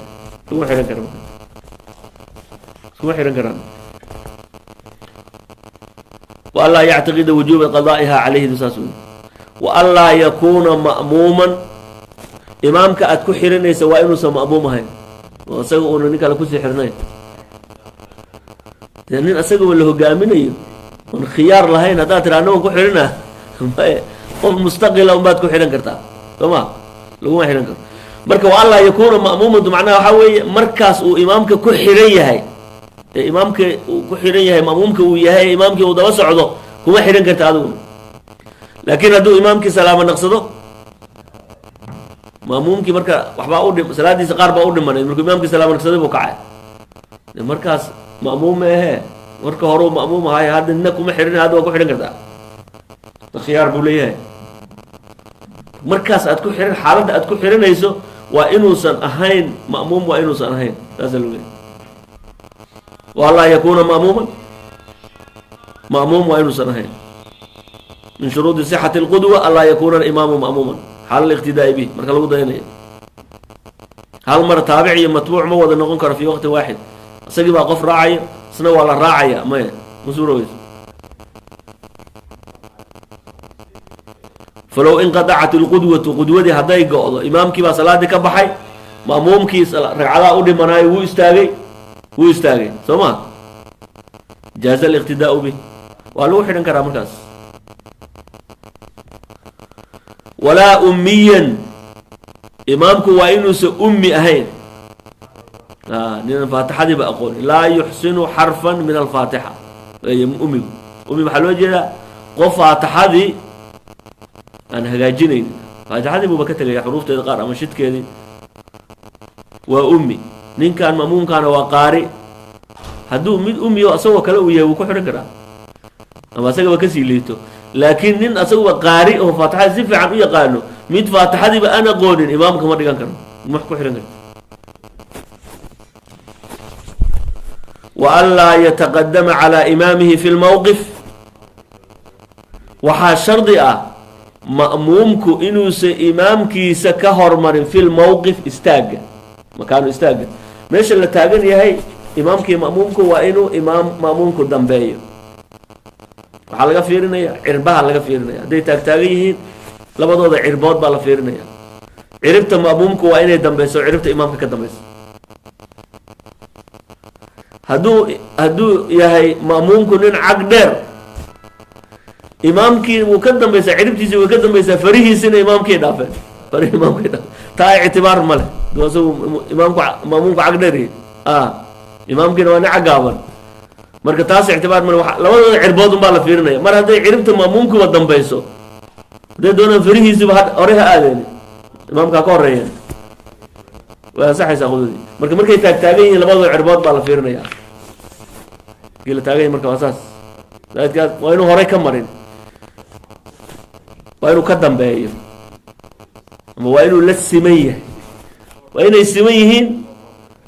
kuma xiran karaan وألا يعتقد وجوب قضائها عليه دساسون وألا يكون مأموما إمامك أتكو حرني سواء إنه مأمومها وأسأقوا أنه نكا لكو سحرني لأنين أسأقوا اللي هو قامني والخيار لهين هذا ترى أنه كو حرنا مستقلة وما تكو حرن كرتا تمام لو ما حرن كرتا مركا وألا يكون مأموما معناه حوي مركز وإمامك كو حرية هاي imaamka uu ku xiran yahay maamumka uu yahay imaamkii uu daba socdo kuma xiran karta adigu laakiin hadduu imaamkii salaamo naqsado maamumkii marka waxbaa u dhim salaadiisa qaar baa u dhimanay markuu imaamkii salaamo naqsaday buu kacay markaas ma'muum ehe marka hore uu ma'muum ahay hadda nina kuma xiran hadda waa ku xiran kartaa khiyaar buu leeyahay markaas aad ku xiran xaaladda aad ku xiranayso وإنوسا أهين مأموم وإنوسا أهين والله يكون مأموم وإنوسا أهين من شروط صحة القدوة ألا يكون الإمام مأموما حال الاقتداء به مركا لو داينaya hal mar taabic iyo matbuuc ma wada noqon karo fi waqti waahid asagii baa qof raacaya isna waa la raacaya ma masuuroweys فلو انقطعت القدوة قدوتي هداي قوضو إمامكي با صلاة ka baxay مأمومكي ركعدا u dhimanay wuu istaagay soma جاز الاقتداء به waa lagu xidhan karaa markaas ولا أميا إمامك وإنوس أمي أهين لأن الفاتحة دي بأقول لا يحسن حرفا من الفاتحة أمي محلوة جدا قف فاتحة دي أنا هجاجيني فاتحة دي مبكتة لي حروف تدقار أما شد كذي وأمي نين كان مأموم كان وقاري هدو من أمي وأسوى كلاو يهو كحر كرا أما سجوا كسي ليتو لكن نين أسوى قارئ وفاتحة زف عم يقانو ميت فاتحة دي بأنا قولين إمامك ما دقان كرم محكو حرنك وألا يتقدم على إمامه في الموقف وحا شرطي مأمومك إنوس إمامك سكهر مرن في الموقف استاج مكانه استاج ماشي اللي تاجن يهي إمامك مأمومك وإنو إمام مأمومك دنبايو waxaa laga fiirinaya cirbaha laga fiirinaya haday taagtaagan labadooda cirbood baa la fiirinaya ciribta ma'muumku waa inay dambayso ciribta imaamka ka dambayso haduu yahay ma'muumku nin cag dheer imaamkii wuu ka dambaysa ciribtiisa way ka dambaysaa farihiisina imaamkii dhaafeen farihi imaamkii dhaaf taa ictibaar male dooso imaamku ma'muumku cag dheer imaamkiina waa nin cagaaban marka taas ictibaar mar labadooda cirbood baa la fiirinaya mar haday ciribta ma'muumku wada dambayso haday doonaan farihiisuba hore ha aadeen imaamka ka horeeya waa saxaysa qododii markay taagtaagan yihiin labadooda cirbood baa la fiirinaya gila taagay marka wasaas dadkaas waa inuu hore ka marin waa inuu ka dambeeyo ama waa inuu la siman yahay waa inay siman yihiin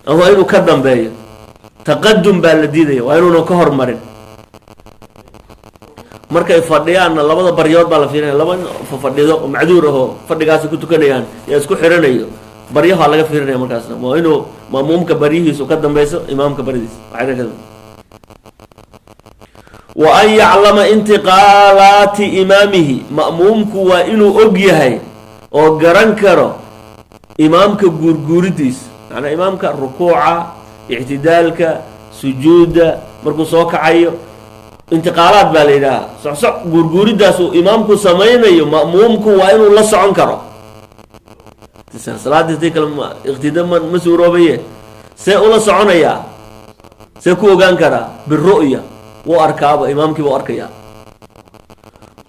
ama waa inuu ka dambeeyo تقدم بالديدية وينو كهر مرن مركا فديان لبدا بريود بالا فيرين لبن فديدو معذوره فدغاس كنت كنيان يا اسكو خيرنيو بريها laga fiirinaya markaas waa inuu maamumka barihiisu ka dambayso imaamka baridiis waxay ka wa an ya'lama intiqalati imamihi maamumku waa inuu og yahay oo garan karo imaamka guurguuridiis ana imaamka rukuuca اعتدالك سجودا مركو سوكا عيو انتقالات باليدا صح غورغوري داسو امامكو سمينيو مأمومكو وانو لا سكون كارو صلاه دي كلمه اقتداء مسوروبيه سي اولا سكونيا سي كو اوغان كارا بالرؤيه واركاب امامكي واركيا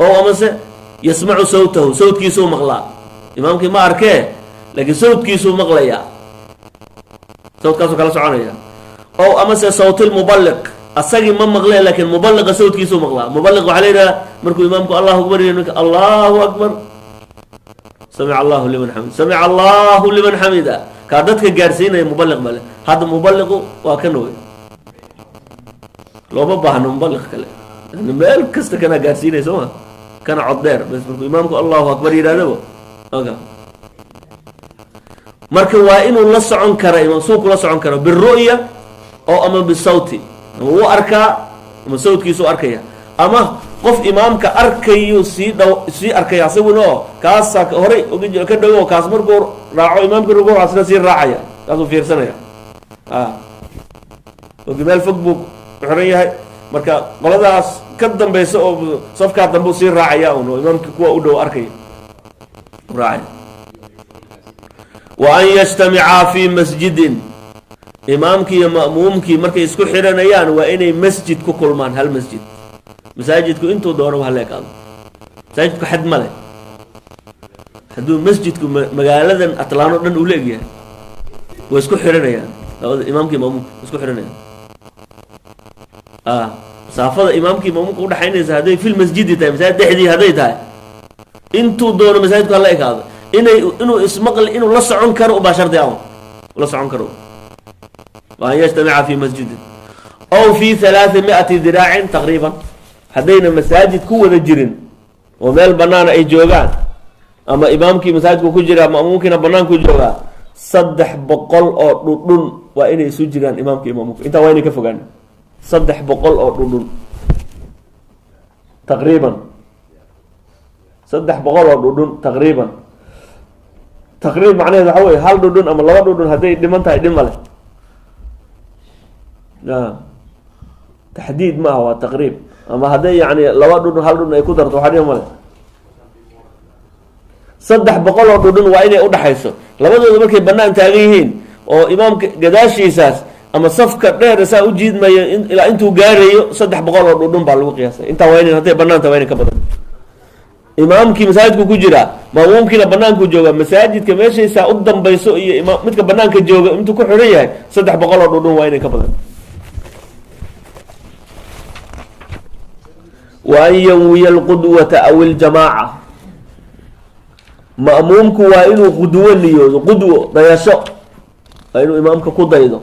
او امس يسمع صوته صوت كيسو مقلا امامكي ما اركه لكن صوت كيسو مقليا صوت كاسو كلا سكونيا او امس صوت المبلغ اسغي ما مقلي لكن مبلغ صوت كيسو مقلا مبلغ علينا مركو امامكو الله اكبر الله اكبر سمع الله لمن حمد سمع الله لمن حمده كادتك غارسين مبلغ ماله هذا مبلغ وكنو لو ما باهن مبلغ كله يعني مال كست كان غارسين سوا كان عدير بس مركو امامكو الله اكبر يراده اوكا marka waa inuu la socon karo imaamku la socon karo بالرؤيه oo ama bisawti uu arka ama sawtkiisu arkaya ama qof imaamka arkayo si arkaya asaguna kaas hore uga jiro ka dhago kaas markuu raaco imaamka rugo asna si raacaya kaasoo fiirsanaya oo gabal facebook wuxuu yahay marka qoladaas ka dambayso oo safka dambe si raacaya oo imaamka kuwa u dhow arkay raacay وأن يجتمعا في مسجد إمامك يا مأمومك مركي اسكو حيرانيان وإني مسجد كوكولمان هالمسجد مساجدكو انتو دورو هاليك مساجدكو حد مالي حدو مسجدكو مقالة أطلانو دن أوليك واسكو حيرانيان إمامك مأمومك اسكو حيرانيان صافة إمامك مأمومك ودحين هذا في المسجد تاي مساجد دحدي هذا تاي انتو دورو مساجدكو هاليك inuu ismaqli inuu la socon karo ubaa shardi ah la socon karo waan yajtamica fi masjidin aw fi 300 diraacin taqriiban haddayna masaajid ku wada jirin oo meel banaana ay joogaan ama imaamkii masaajidku ku jira ma'muumkiina banaanku joogaa 300 oo dhudhun waa inay isu jiraan imaamka imaamka intaa waa inay ka fogaan 300 oo dhudhun taqriiban 300 oo dhudhun taqriiban macnaheedu waxa weeye hal dhudhun ama laba dhudhun hadday dhiman tahay dhima leh taxdiid maaha waa taqriib ama hadday yani laba dhudhun hal dhudhun ay ku darto waxaa dhima leh 300 oo dhudhun waa inay udhaxayso labadooda markay banaan taagan yihiin oo imaamka gadaashiisaas ama safka dheer saa u jiidmaya ilaa intuu gaarayo 300 oo dhudhun baa lagu qiyaasay intaa waa inay hadday banaanta waa inay ka badan imaamkii masaajidku ku jira maamuumkiina banaanku jooga masaajidka meeshaysaa u dambayso iyo midka banaanka jooga intuu ku xiran yahay 300 oo dhudhun waa inay ka badan wa an yanwiya alqudwata aw iljamaaca ma'muumku waa inuu qudwo niyoodo qudwo dayasho waa inuu imaamka ku daydo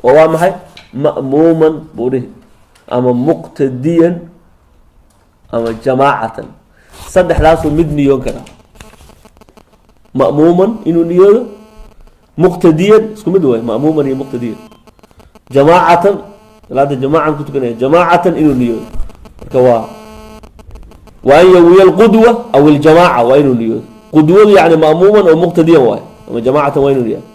oo waa maxay ma'muuman buu dhihi ama muqtadiyan ama jamaacatan saddexdaasuu mid niyoon karaa ma'muuman inuu niyoodo muqtadiyan isku mid waay ma'muuman iyo muqtadiyan jamaacatan salaada jamaacan ku tukanaya jamaacatan inuu niyoodo marka waa an yawiya alqudwa aw iljamaaca waa inuu niyoodo qudwadu yani ma'muuman oo muqtadiyan waay ama jamaacatan waa inuu niyoodo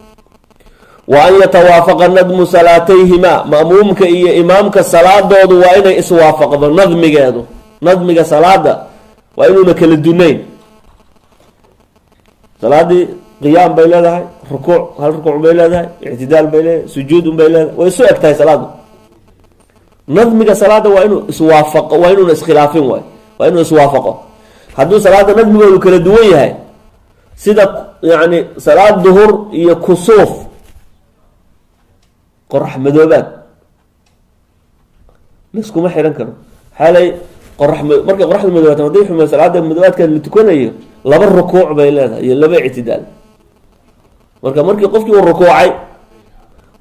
wa an yatawaafaqa nadmu salaatayhima ma'muumka iyo imaamka salaadoodu waa inay iswaafaqdo nadmigeedu nadmiga salaada waa inuuna kala dunayn salaadii qiyaam bay leedahay rukuuc hal rukuuc bay leedahay ictidaal bay leedahay sujuudun bay leedahay way isu eg tahay salaadu nadmiga salaada waa inuu iswaafaqo waa inuuna iskhilaafin waay waa inuu iswaafaqo hadduu salaada nadmigoodu kala duwan yahay sida yani salaad duhur iyo kusuuf qorax madoobaad laiskuma xihan karo xaalay markay qoraxda madoobaata haday xume salaada madoobaadka la tukanayo laba rukuuc bay leedahay iyo laba ictidaal marka markii qofkii uu rukuucay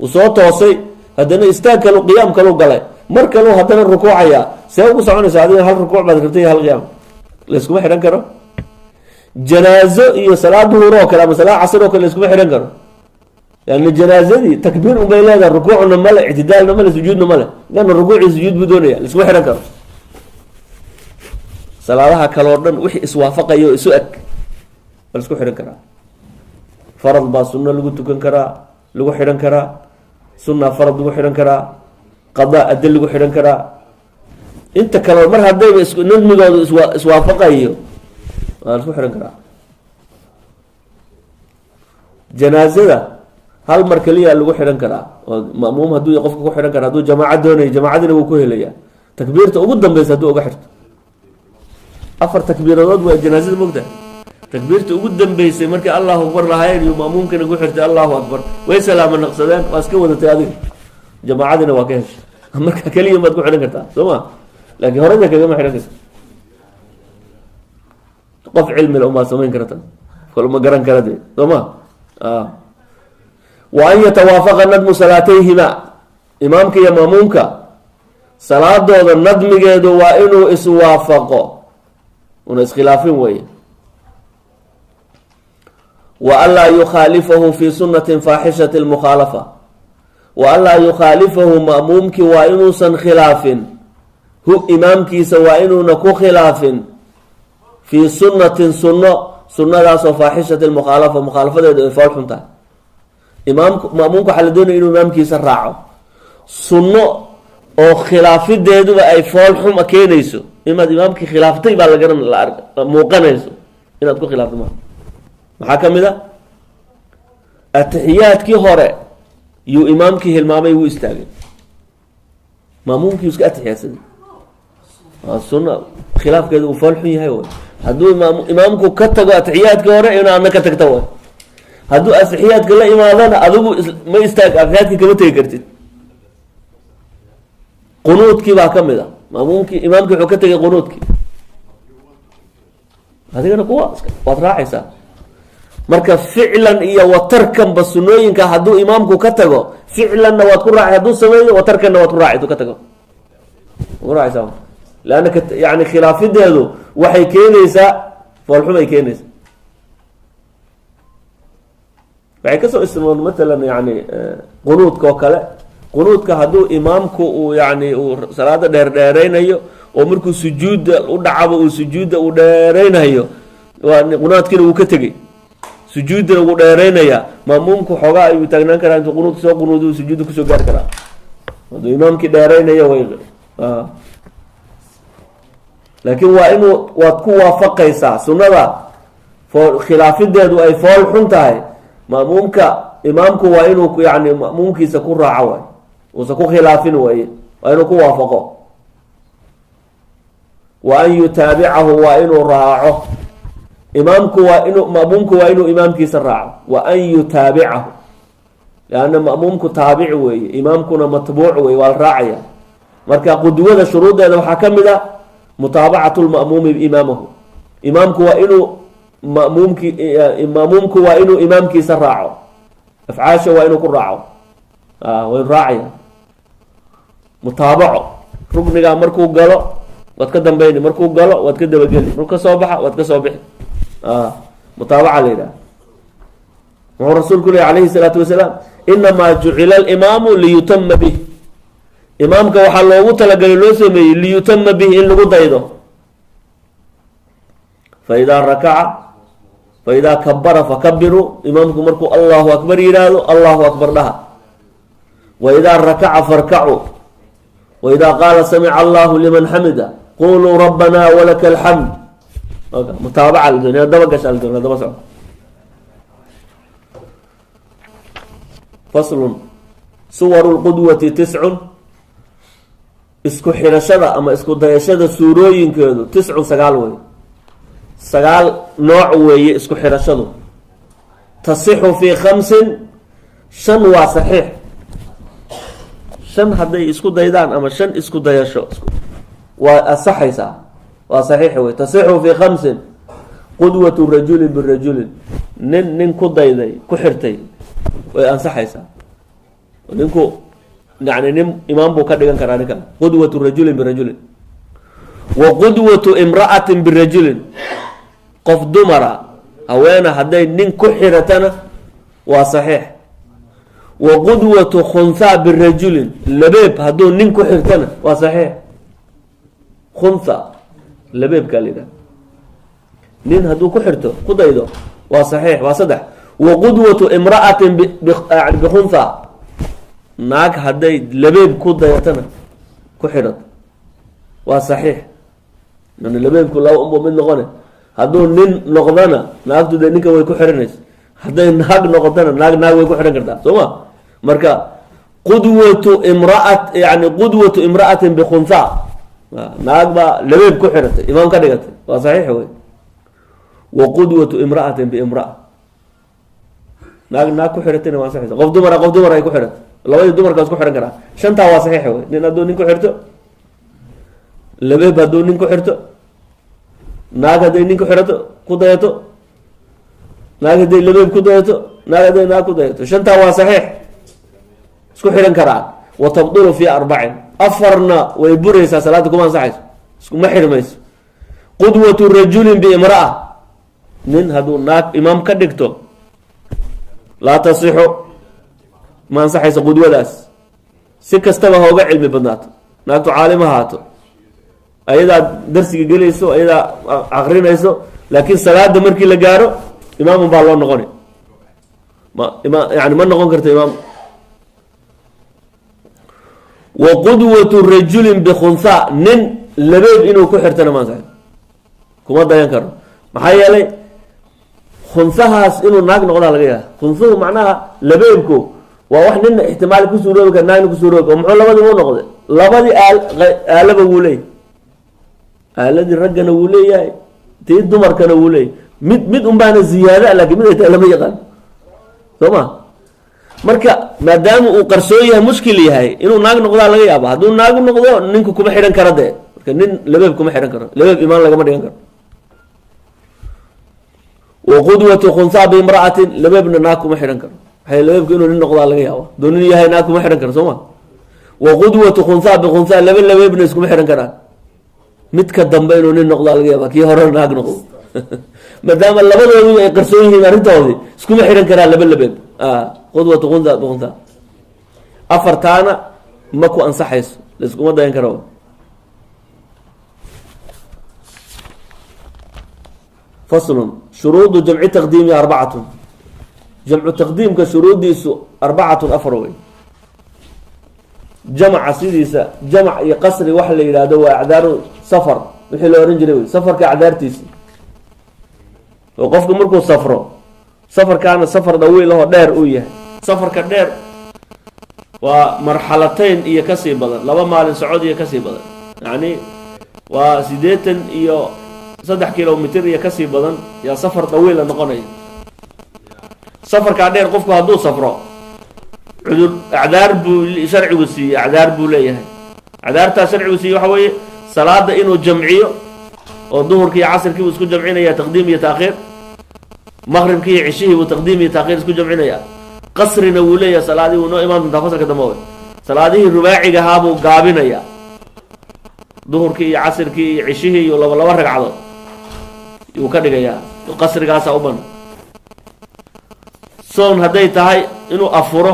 uu soo toosay haddana istaag kalu qiyaam kalu galay mar kalu haddana rukuucaya see ugu soconaysa adiga hal rukuuc baad rabtay hal qiyaam laiskuma xidhan karo janaazo iyo salaad duhur oo kale ama salaad casr oo kale laiskuma xidhan karo yani janaazadii takbiir unbay leedahay rukuucna male ictidaalna male sujuudna male lana rukuuci sujuud buu doonaya laiskuma xidhan karo salaadaha kaloo dhan wixii iswaafaqaya oo isu eg waa laisku xidhan karaa farad baa sunno lagu tukan karaa lagu xidhan karaa sunna farad lagu xidhan karaa qadaa adde lagu xidhan karaa inta kaleo mar haddayba nadmigoodu iswaafaqayo waa laisku xidhan karaa janaazada hal mar keliya lagu xidhan karaa oo ma'muum hadduu qofka ku xidhan kara hadduu jamaaca doonayo jamaacadina wuu ku helaya takbiirta ugu dambeysa hadduu uga xirto 4 takbiiradood waa janaazada mogtahay takbiirta ugu dambeysay markii allahu akbar lahayn iyo ma'muumkana ku xirtay allahu akbar way salaamo naqsadeen waa iska wadatay adiga jamaacadina waa ka heshay marka keliya maad ku xidhan kartaa soo ma laakiin horeyna kagama xidhan karta qof cilmi la uma samayn karta kolma garan kara de soo ma wa an yatawaafaqa nadmu salaatayhima imaamka iyo ma'muumka salaadooda nadmigeedu waa inuu iswaafaqo una iskhilaafin weeye wa anlaa yukhaalifahu fi sunatin faaxishati lmukhaalafa wa anlaa yukhaalifahu ma'muumkii waa inuusan khilaafin hu imaamkiisa waa inuuna ku khilaafin fii sunatin sunno sunnadaasoo faaxishati lmukhaalafa mukhaalafadeedu ay fool xun tahay ma'muumka waxaa la doonaya inuu imaamkiisa raaco sunno oo khilaafideeduba ay fool xuma keenayso imaad imaamkii khilaaftay baa lagaran muuqanayso inaad ku khilaafto maa maxaa ka mid a atixiyaadkii hore yuu imaamkii hilmaamay wuu istaagay maamuumkii iska atixiyaadsaday waa sunna khilaafkeeda uu fool xun yahay way hadduu imaamku ka tago atixiyaadkii hore ina adna ka tagta way hadduu atixiyaadka la imaadana adigu ma istaag atixiyaadkii kama tegi kartid qunuudkii baa ka mid a maamuumkii imaamkii wuxuu ka tegay qunuudkii adigana kuwa waad raacaysaa marka ficlan iyo watarkanba sunooyinka hadduu imaamku ka tago ficlanna waad ku raaci hadduu sameeyo watarkanna waad ku raaci hadduu ka tago raacaysa lanna yani khilaafideedu waxay keenaysaa foolxumay keenaysaa. waxay kasoo isticmaal matalan yani qunuudka oo kale, qunuudka hadduu imaamku uu yani uu salaada dheerdheereynayo oo markuu sujuudda u dhacaba uu sujuudda uu dheereynayo waa qunaadkiina uu ka tegey, sujuuddana wuu dheereynayaa, maamuumku xoogaa ayuu taagnaan karaa intuu qunuudka soo qunuudu sujuudda kusoo gaari karaa hadduu imaamkii dheereynayo way laakiin waa inuu waad ku waafaqaysaa sunnada khilaafideedu ay fool xun tahay, maamuumka imaamku waa inuu yani ma'muumkiisa ku raaco waay, uusan ku khilaafin waye, waa inuu ku waafaqo. wa an yutaabicahu waa inuu raaco imaamku, waa inuu ma'muumku waa inuu imaamkiisa raaco. wa an yutaabicahu lanna ma'muumku taabic weeye, imaamkuna matbuuc weye, waa la raacaya. marka qudwada shuruudeeda waxaa ka mid a mutaabacatu lma'muumi imaamahu, imaamku waa inuu maamuumku waa inuu imaamkiisa raaco, afcaasha waa inuu ku raaco, waa inu raacaya. mutaabaco rugnigaa markuu galo waad ka dambeyni, markuu galo waad ka dabageli, markuu kasoo baxa waad ka soo bixi, mutaabaca la yidhaha. wuxuu rasuulku lehi calayhi salaatu wasalaam inamaa jucila alimaamu liyutama bih, imaamka waxaa loogu talagalay loo sameeyey liyutama bih in lagu daydo. faidaa rakaca faidaa kabara fakabiruu, imaamku markuu allahu akbar yidhaahdo allahu akbar dhaha. waidaa rakaca farkacuu, waidaa qaala samica allahu liman xamida quluu rabbana walaka alxamd. mutaabaca la doonaya, daba gasha la doonaya, daba soco. faslun suwaru lqudwati tiscun, isku xidhashada ama isku dayashada suurooyinkeedu tiscun sagaal wey, sagaal nooc weeye isku xidhashadu. tasixu fii khamsin, shan waa saxiix, shan hadday isku daydaan ama shan isku dayasho waa asaxaysaa, waa saxiix wey. tasixu fii khamsin qudwatu rajulin birajulin, nin ku dayday ku xirtay way ansaxaysaa. ninku yani nin imaam buu ka dhigan karaa ninkan, qudwatu rajulin birajulin. wa qudwatu imra'atin birajulin, qof dumara haweena hadday nin ku xiratana waa saxiix. wa qudwatu khunhaa birajulin, labeeb hadduu nin ku xirtana waa saxiix. khunha labeebkaa la yidhaha, nin hadduu ku xirto ku daydo waa saxiix, waa saddex. wa qudwatu imra'atin bikhunha, naag hadday labeeb ku dayatana ku xidhato waa saxiix. labeebku laba unbo mid noqone, hadduu nin noqdana naagtu dee ninka way ku xihanaysa, hadday naag noqotana naag way ku xidhan kartaa soo ma. marka qudwatu imraat yani qudwatu imra'atin bikhunha, naag baa labeeb ku xidhatay imaam ka dhigatay waa saxiix wey. wa qudwatu imra'atin biimra'a, naag ku xidhatayna waa saxiix. qof dumar ay ku xidhatay, labadii dumarkaas ku xidhan karaa, shantaa waa saxiix wey. nin hadduu nin ku xirto, labeeb hadduu nin ku xirto, naag hadday nin ku xidhato ku dayato, naag hadday labeeb ku dayato, naag hadday naag ku dayato, shantaa waa saxiix isku xidhan karaa. wa tabdulu fi arbacin, afarna way buraysaa, salaada kuma ansaxayso, iskuma xidhmayso. qudwatu rajulin biimra'a, nin hadduu naag imaam ka dhigto laa tasixu, ma ansaxayso qudwadaas, si kastaba hooga cilmi badnaato, naagtu caalim ahaato, ayadaa darsiga gelayso, ayadaa akrinayso, laakiin salaada markii la gaaro imaamun baa loo noqoni, yani ma noqon karto imaam. wa qudwatu rajulin bikhunha, nin labeeb inuu ku xirtana ma ansaxayso, kuma dayan karo. maxaa yeelay khunhahaas inuu naag noqdaa laga yaaba. khunhuhu macnaha labeebku waa wax nina ixtimaali ku suuroobi kara, naagna ku suuroobi kara. muxuu labadii u noqday? labadii aalaba wuu leeyahy, aaladii raggana wuu leeyahay, tii dumarkana wuu leeyahy. mid unbaana ziyaada, laakiin mid ay tahay lama yaqaan soo ma. marka maadaama uu qarsoon yahay, mushkil yahay, inuu naag noqdaa laga yaaba. hadduu naagu noqdo ninku kuma xidhan karo dee, marka nin labeeb kuma xidhan karo, labeeb imaan lagama dhigan karo. وقدوة خنثى بامرأة لبابنا ناكو محرن كر حي لبابك إنه ننقض على جيابه دوني هاي ناكو محرن كر سوما وقدوة خنثى بخنثى لبابنا اسكو محرن كر متقدم بينه ننقض على جيابه كي هرر ناك نقض ما دام اللباب يقرسونه ما رنتوه اسكو محرن كر لباب قدوة خنثى بخنثى أفرتانا ماكو أنصحيس لسكو ما داين كرو فصل شروط جمع تقديم 4 جمع تقديم كشروط أربعة أفروي جمع سيديسا جمع يقصر وحل إلى دو أعذار سفر مثل أورنجري سفر كأعذار تيسي وقفك مركو سفره سفر كان سفر دوي له دير وياه سفر كدير ومرحلتين إيه كسي بدل لما مال سعودية كسي بدل يعني وسيديتن إيو 3 كيلومتر يا كسي بدن يا سفر طويل نقوني سفر كعدير قفكو هدو سفره عذر اعذار شرعي وسي اعذار بو ليهي اعذار تا شرعي وسي waxa way salaada inuu jamciyo oo duhurkii casirkii uu isku jamcinaya taqdiim iyo taakhiir maghribkii iyo cishihii uu taqdiim iyo taakhiir isku jamcinaya qasrina uu leeyahay salaadii uu noo imaam tafasalka damooy salaadihii rubaaciga haabuu gaabinaya duhurkii iyo casirkii iyo cishihii iyo laba ragcadood yuu ka dhigayaa qasrigaasa u ban soon hadday tahay inuu afuro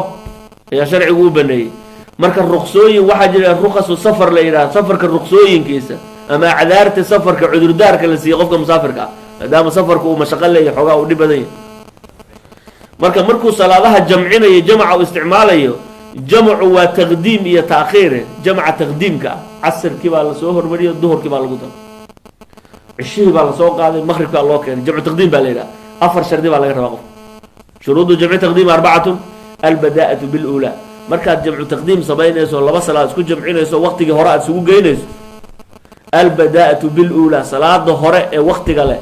ayaa sharcigu u baneeyey marka ruqsooyin waxaa jira ruqasu safar la yidhaha safarka ruqsooyinkiisa ama cadaarta safarka cudurdaarka la siiyo qofka musaafirka ah maadaama safarku uu mashaqo leeyahay xoogaa uu dhib badan yahay marka markuu salaadaha jamcinayo jamaca uu isticmaalayo jamcu waa taqdiim iyo taakhiir jamca taqdiimka casirkii baa lasoo hormariyo duhurkii baa lagu daro cishihii baa lasoo qaaday maghribkaa loo keenay jamcu taqdiim baa la yidhaha 4 shardi baa laga rabaa qof shuruudu jamci taqdiim 4 albadaa'atu bilula markaad jamcu taqdiim samaynayso laba salaad isku jamcinayso waqtigii hore aad isugu geynayso albadaa'atu bilula salaada hore ee waqtiga leh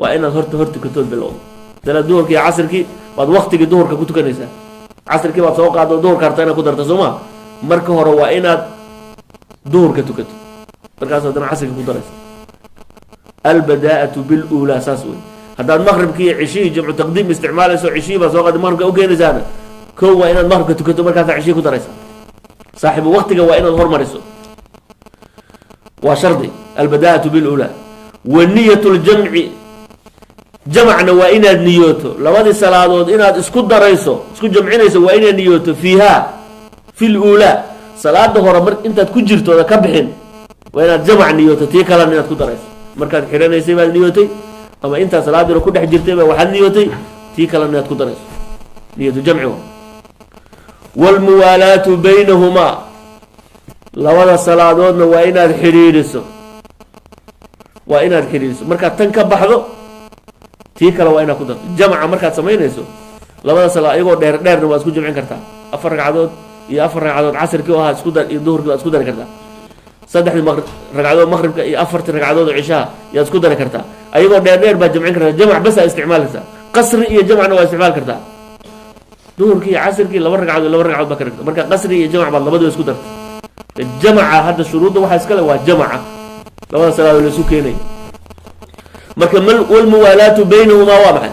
waa inaad horta tukatood bilowdo salaad duhurkii iyo casirkii baad waqtigii duhurka ku tukanaysaa casirkii baad soo qaado duhurka harta inaad ku darto sooma marka hore waa inaad duhurka tukato markaas haddana casirka ku daraysa albadaa'atu bilula saas wey haddaad maghribkii iyo cishihii jamcu taqdiim isticmaalayso cishihii baa soo qaada maghribka u keenaysaana kow waa inaad maghribka tukato markaasaa cishihii ku daraysa saaxibu waqtiga waa inaad hormariso waa shardi albadaa'atu bilula wa niyatu ljamci jamacna waa inaad niyooto labadii salaadood inaad isku darayso isku jamcinayso waa inaad niyooto fiiha fi lula salaada hore mar intaad ku jirtooda ka bixin waa inaad jamac niyooto tii kalena inaad ku darayso markaad xiranaysay baad niyootay ama intaad salaadii ku dhex jirtay baa waxaad niyootay tii kalena inaad ku darayso niyatu jamci walmuwaalaatu baynahumaa labada salaadoodna waa inaad xidhiidhiso markaad tan ka baxdo tii kale waa inaad ku darto jamca markaad samaynayso labada salaad iyagoo dheerna waa isku jamcin kartaa 4 ragcadood iyo 4 ragcadood casirkii oo ahaa isku dar iyo duhurkii waa isku dari kartaa 3 ragcadood maghribka iyo 4 ragcadood oo cishaha yaad isku dari kartaa ayagoo dheer baad jamcin kartaa jamc bas aad isticmaali kartaa qasri iyo jamcna waa isticmaali kartaa duhurkii iyo casirkii 2 ragcadood baa ka dhigta marka qasri iyo jamc baad labadaba isku darta jamca hadda shuruudda waxaa iska leh waa jamca labada salaadood la isu keenay marka walmuwaalaatu baynahumaa waa maxay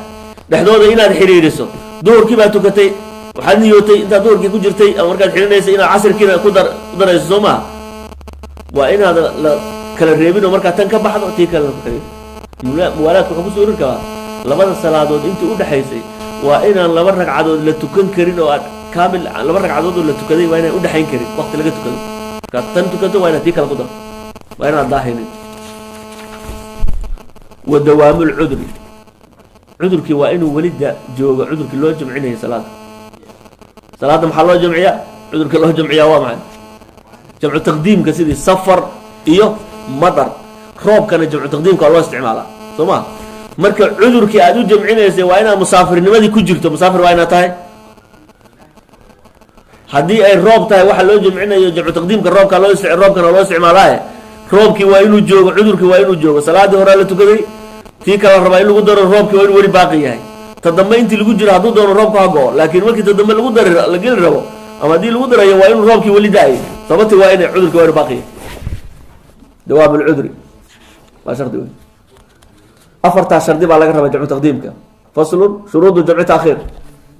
dhexdooda inaad xidhiidhiso duhurkii baad tukatay waxaad niyootay intaad duhurkii ku jirtay ama markaad xidhinaysa inaad casirkiina ku darayso soo maha waa inaad la kala reebin oo markaad tan ka baxdo tii kalena ku xidhiidho muwaalaadka waxaa kusoo orin karaa labada salaadood intii u dhexaysay waa inaan 2 ragcadood la tukan karin oo aad kaamil 2 ragcadood oo la tukaday waa inaan u dhaxayn karin waqti laga tukado markaad tan tukato waa inaad tii kale ku darto waa inaad daahinin ودوام العذر عذرك وإنه ولد جوج عذرك الله جمعينه صلاة محل الله جمعية عذرك الله جمعية وامع جمع تقديم كسيدي سفر إيوه مطر روب كان جمع تقديم كالله استعماله ثم مركب عذرك أدو جمعينه وإنا مسافر نمدي كجرت مسافر وإنا تاي هدي أي روب تاي واحد الله جمعينه جمع تقديم كالروب كالله الروب كان الله استعماله روبك وإنه جوج عذرك وإنه جوج صلاة هراء لتكذي tii kala rabaa in lagu daro roobkii waa in weli baaqi yahay tadambe intii lagu jiro hadduu doono roobka hago laakiin markii tadambe lagu dari la geli rabo ama haddii lagu darayo waa inuu roobkii weli da-ay sababti waa in cudurki waa inu baaqi yahay dawaab alcudri waa shardi wey 4 shardi baa laga rabaa jamcu taqdiimka فصل شروط جمع تأخير.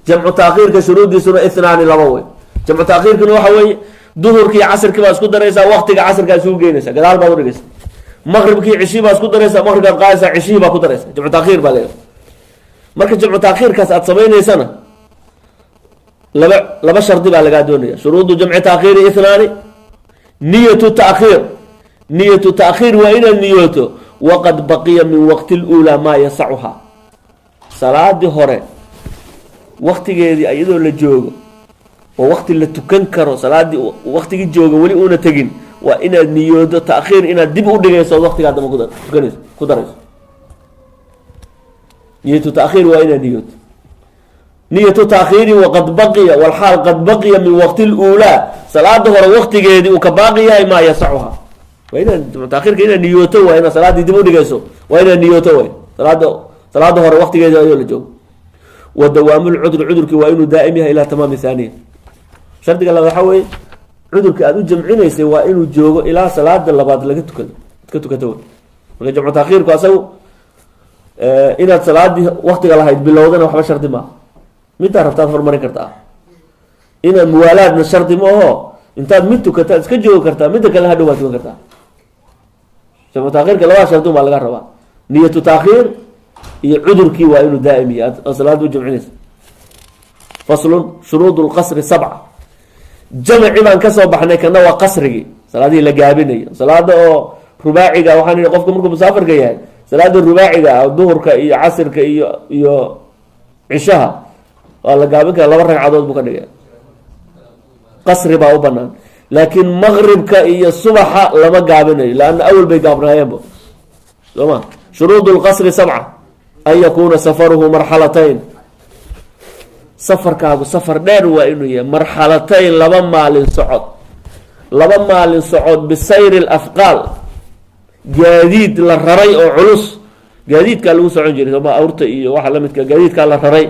جمع تأخير كشروط دي سنة اثنان لبوي. جمع تأخير كنو حوي ظهر كي عصر كي باسكو دريسا وقت كي عصر كي سوق جينيسا قدال باوريس مغرب كي عشي باسكو دريسا مغرب قايسا عشي باكو دريسا جمع تأخير بالي مركز جمع تأخير كاس أتصبيني سنة لبا شرط بالي دونيا. شروط جمع تأخير اثنان نية التأخير. نية التأخير وإن النية وقد بقي من وقت الأولى ما يسعها. صلاة دي هوري وقت جيدي أيضا للجوغ ووقت اللي تكنكرو صلاة دي وقت الجوغ ولي أونا تجين وإن النية التأخير إن الدب أودي يسوي وقت هذا ما قدرس نية التأخير وإن النية نية التأخير وقد بقي والحال قد بقي من وقت الأولى صلاة هوري وقت جيدي وكباقي ما يسعها. وإن التأخير كإن النية وإن صلاة دي دب أودي يسوي وإن النية صلاة هوري وقت جيدي أيضا للجوغ. ودوام العذر عذرك وإنه دائمها إلى تمام ثانية. شرط قال له حوي عذرك أدو جمعينيسي وإنه جوغو إلى صلاة اللباد لك تكتو لكن جمع تأخير كاسو إن الصلاة دي وقت قال هيد باللودنا وحبا شرط ما متى عرفت فرماني كرتا إن الموالاد من الشرط ما هو انت متى كرتا اسكجو كرتا متى قال هدو واتو كرتا جمع تأخير قال له شرطو ما لقى ربا نية تأخير عذرك وإنه دائمي الصلاة جمعينيس. فصل شروط القصر 7. جمع ما انكسب بحنا كنا وقصري صلاة دي لجابيني صلاة رباعي أو حني قفكم مركب مسافر جاي صلاة الرباعي أو الظهر كأي عصر كأي عشاء والله جابك الله برك عدد بكرة قصر باو بنان لكن مغرب كأي الصبح لما جابيني لأن أول بيجابنا يبو تمام. شروط القصر 7 أن يكون سفره مرحلتين. سفر كابو سفر دير وإنه مرحلتين لما للصعود بسير الأثقال جديد للرري أو علوس جديد كالو سعون جري ثم أورت إيه واحد لمت جديد كالرري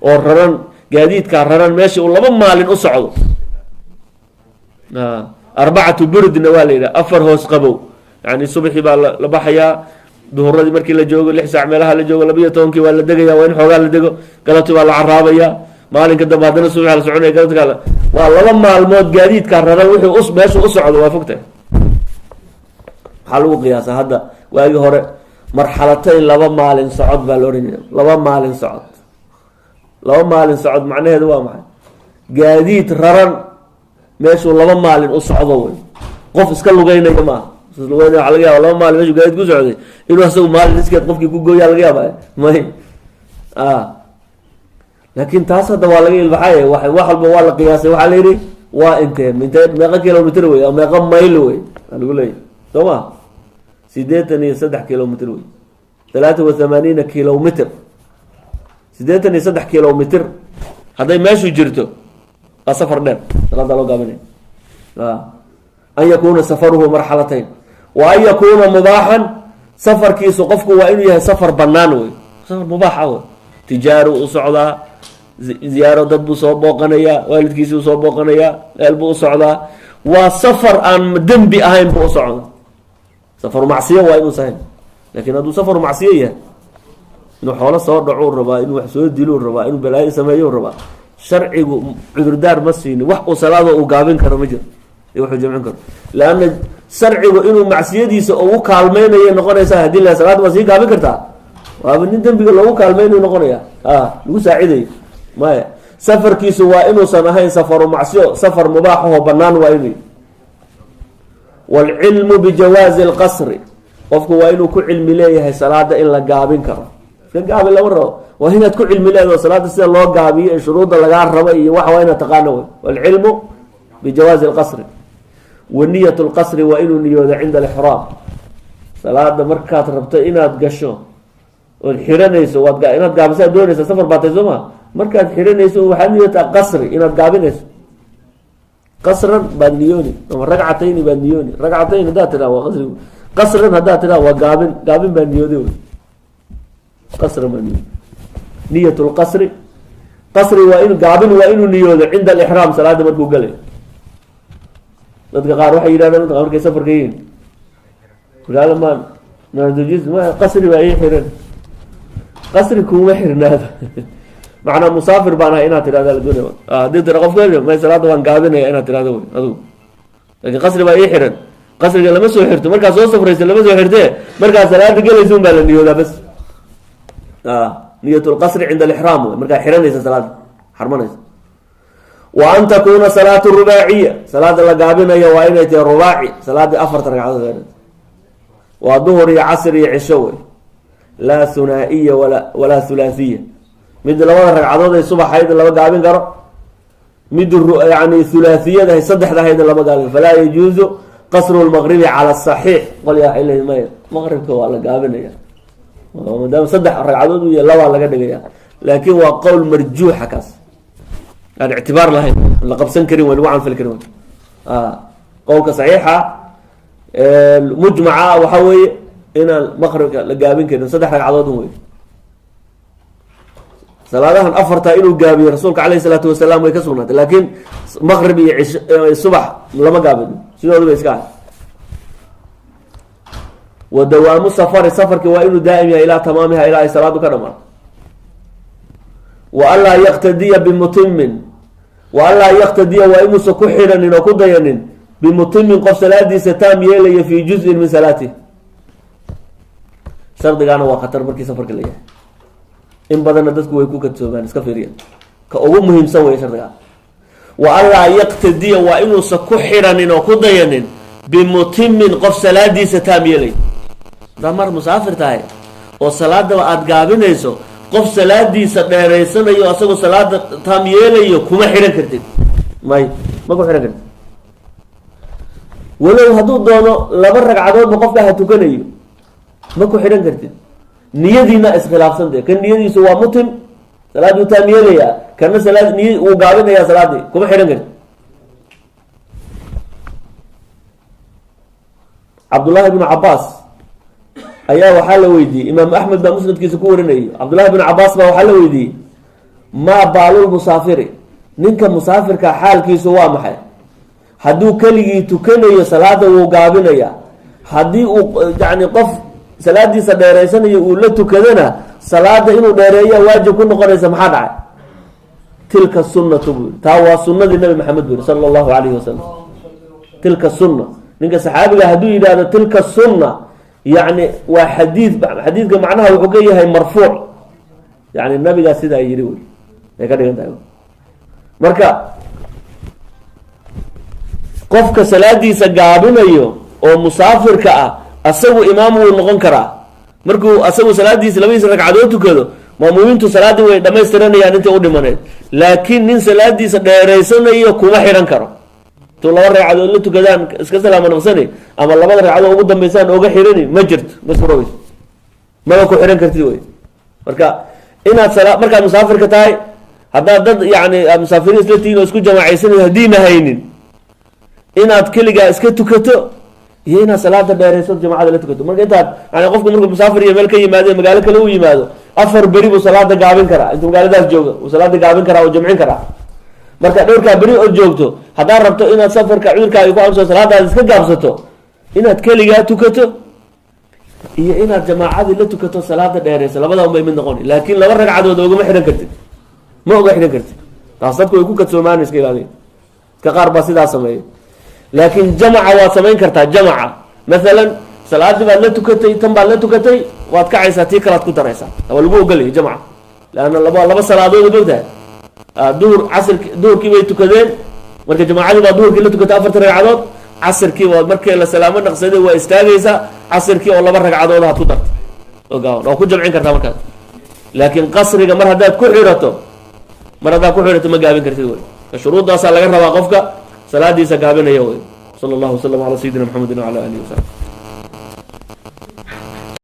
أو الررن جديد كالررن ماشي ولما للأصعد 4 برد نوالي أفر هوس قبو يعني صبحي لبحيا duhuradii markii la joogo 6 saac meelaha la joogo 12 waa la degaya waa in xoogaa la dego galabtii waa la caraabaya maalinka dambe haddana subax la soconaya galabtii kale waa laba maalmood gaadiidka raran wixii meesha u socdo waa fogtay. waxaa lagu qiyaasaa hadda waagii hore marxalatayn 2 maalin socod baa la oranaya 2 maalin socod macnaheedu waa maxay gaadiid raran meeshu 2 maalin u socdo way qof iska lugeynaya maaha لوين على جاه والله ما ليش قاعد تقول سعودي إنه هسه ما ليش قاعد قفك يقول على جاه ما لكن تاسع دوالي البحية واحد بوال قياسي واحد ليري وانت من ميقا كيلومتر وي أو ميقا مايل وي أقول لي تمام سيدتني 7 كيلومتر وي 83 كيلومتر سيدتني 7 كيلومتر هذا ماشي جرته أسافر نر هذا لو قابلني أن يكون سفره مرحلتين وأن يكون مباحا سفر كيس قفك وإنه سفر بنانوي سفر مباح أول تجارة وصعدة زيارة ضد بصوب وقنية والد كيس وصوب وقنية قلب وصعدة وسفر أن دم بأهين بصعدة سفر معصية وإنه سهل لكن هذا سفر معصية إنه حول صور دعور الربا إنه حسود دلو الربا إنه بلاي سمايو الربا شرعي عذر دار مسيني وحق صلاة وقابين كرمجر يوحو جمعين كر لأن شرعي إنه معصيتي أو كالمين ينقون هدي الله صلاة وسيء قابل كرتا وابن ندم بيقول له كالمين ينقون لو ساعدي ما سفر كيس وإنه سنهين سفر معصية سفر مباح وبنان وإني والعلم بجواز القصر وفق وإنه كل علم ليه صلاة إلا قابل كرا قابل لورا وهنا كل علم ليه صلاة السنة الله قابل شروط الله ربي وحوين تقانوه والعلم بجواز القصر والنية القصر وإنه نية عند الإحرام صلاة مركات ربطة إناد قشو والحرانيسو إناد قابسة دونيسو سفر باتيزوما مركات حرانيسو وحنية قصر إناد قابنيسو قصرا بانيوني رقعتين بانيوني رقعتين داتنا وقصر قصرا هداتنا وقابن بانيوني قصر بانيوني نية القصر قصر وإنه قابن وإنه نية عند الإحرام صلاة مركو قلي dadka qaar waxay yiraahdaan inta markay safar ka yihiin walaal ma naadijiis ma qasri waa ay xiran qasri kuma xirnaado macnaa musaafir baan ahay inaad tirahda la doonaya haddii tira qofka may salaada waan gaabinaya inaad tirahdo wey adugu laakiin qasri baa ii xiran qasriga lama soo xirto markaa soo safraysa lama soo xirtee markaa salaada gelaysa un baa la niyoodaa bas niyat lqasri cinda alixraam wey markaa xiranaysa salaada xarmanaysa wa an takuna salaatu rubaaciya salaada la gaabinaya waa inay tahay rubaaci salaadii afarta ragcadood waa duhur iyo casr iyo cisho wey laa hunaa-iya walaa hulaathiya mid labada ragcadood ay subaxayd lama gaabin karo mid yani hulaathiyada saddexda hayd lama gaabin karo falaa yajuuzu qasru lmaqribi cala saxiix qolyaa il maya maqribka waa la gaabinaya maadaama saddex ragcadood u labaa laga dhigaya laakin waa qowl marjuuxa kaas aan ictibaar lahayn la qabsan karin w lagu canfil karin qowlka saxiixa mujmaca waxa weeye inaan maqribka la gaabin karin saddex ragcadood wey salaadahan afarta inuu gaabiyo rasuulka alayhi salaatu wasalaam way ka sugnaatay laakiin maqrib iyo subax lama gaabin sidooda ba iska ahay wa dawaamu safari safarki waa inuu daa'im yahay ilaa tamaamiha ilaa ay salaadu ka dhamaan wa anlaa yaqtadiya bimutimin wa anlaa yaqtadiya waa inuusa ku xidhanin oo ku dayanin bimutimin qof salaadiisa taam yeelaya fi juzin min salaatih shardigaana waa khatar markii safarka la yahay in badanna dadku way ku kadsoomaan iska fiiriya ka ugu muhiimsan wey shardigaa wa anlaa yaqtadiya waa inuusa ku xidhanin oo ku dayanin bimutimin qof salaadiisa taam yeelaya hadaa mar musaafir tahay oo salaadaba aada gaabinayso qof salaadiisa dheeraysanayo asagoo salaada taam yeelayo kuma xidhan kartid ma ku xidhan kartid walow hadduu doono laba ragcadoodba qofka ha tukanayo ma ku xidhan kartid niyadiina iskhilaafsante kan niyadiisu waa mutim salaaduu taam yeelaya kana salaad niy uu gaabinaya salaadii kuma xidhan kartid cabdullaahi ibnu cabaas ayaa waxaa la weydiiyey imaam axmed baa musnadkiisa ku warinayay cabdullahi ibnu cabaas baa waxaa la weydiiyey maa baalulmusaafiri ninka musaafirka xaalkiisu waa maxay hadduu keligii tukanayo salaada wuu gaabinaya haddii uu yani qof salaadiisa dheeraysanayo uu la tukadana salaada inuu dheereeya waajib ku noqonaysa maxaa dhacay tilka sunnatu buu yiri taa waa sunnadii nabi maxamed buu yiri sala allahu calayhi wasalam tilka sunna ninka saxaabiga hadduu yidhahdo tilka sunna yani waa xadiidka macnaha wuxuu ka yahay marfuuc yani nabigaa sidaa yiri wey ay ka dhigan tahay marka qofka salaadiisa gaabinayo oo musaafirka ah asagu imaam wuu noqon karaa markuu asagu salaadiisa labadiisa ragcadood tukado maamuumiintu salaadii way dhamaystiranayaan intay u dhimaneed laakiin nin salaadiisa dheeraysanayo kuma xidhan karo intuu laba ragcadood la tukadaan iska salaama naqsani ama labada ragcadood ugu dambeysaan oga xidhani ma jirto ma suroweyso maba ku xidhan kartid wey marka inaad markaad musaafirka tahay haddaad dad yani musaafiriin isla tihiin oo isku jamaacaysanay haddiina haynin inaad keligaa iska tukato iyo inaad salaada dheerayso jamacada la tukato marka intaad yani qofku markuu musaafir iyo meel ka yimaado magaalo kale u yimaado 4 beri buu salaada gaabin karaa intuu magaaladaas jooga uu salaada gaabin karaa oo jamcin karaa marka dhowrkaa beri oo joogto haddaad rabto inaad safarka cudurkaaga ku amso salaadaad iska gaabsato inaad keligaa tukato iyo inaad jamaacadii la tukato salaada dheerayso labada un bay mid noqoni laakiin laba ragcadood ogama xidhan kartid ma oga xidhan kartid taas dadku way ku kadsoomaan iska ilaaliya iska qaar baa sidaa sameeya laakiin jamaca waad samayn kartaa jamaca maalan salaadii baad la tukatay tan baad la tukatay waad kacaysaa tii kalaad ku daraysaa waa lagu ogolaya jamca leanna laba salaadood mogtahay duhur casirki duhurkii bay tukadeen marka jamaacadii baa duhurkii la tukatay 4 ragcadood casirkii waa markii la salaamo naqsaday waa istaagaysaa casirkii oo 2 ragcadood aad ku darto oo gaaban oo ku jamcin kartaa markaas laakiin qasriga mar haddaad ku xirato ma gaabin kartid wey shuruudaasaa laga rabaa qofka salaadiisa gaabinaya wey sala allahu wasalam calaa sayidina maxamedin wacala alihi wasaxbi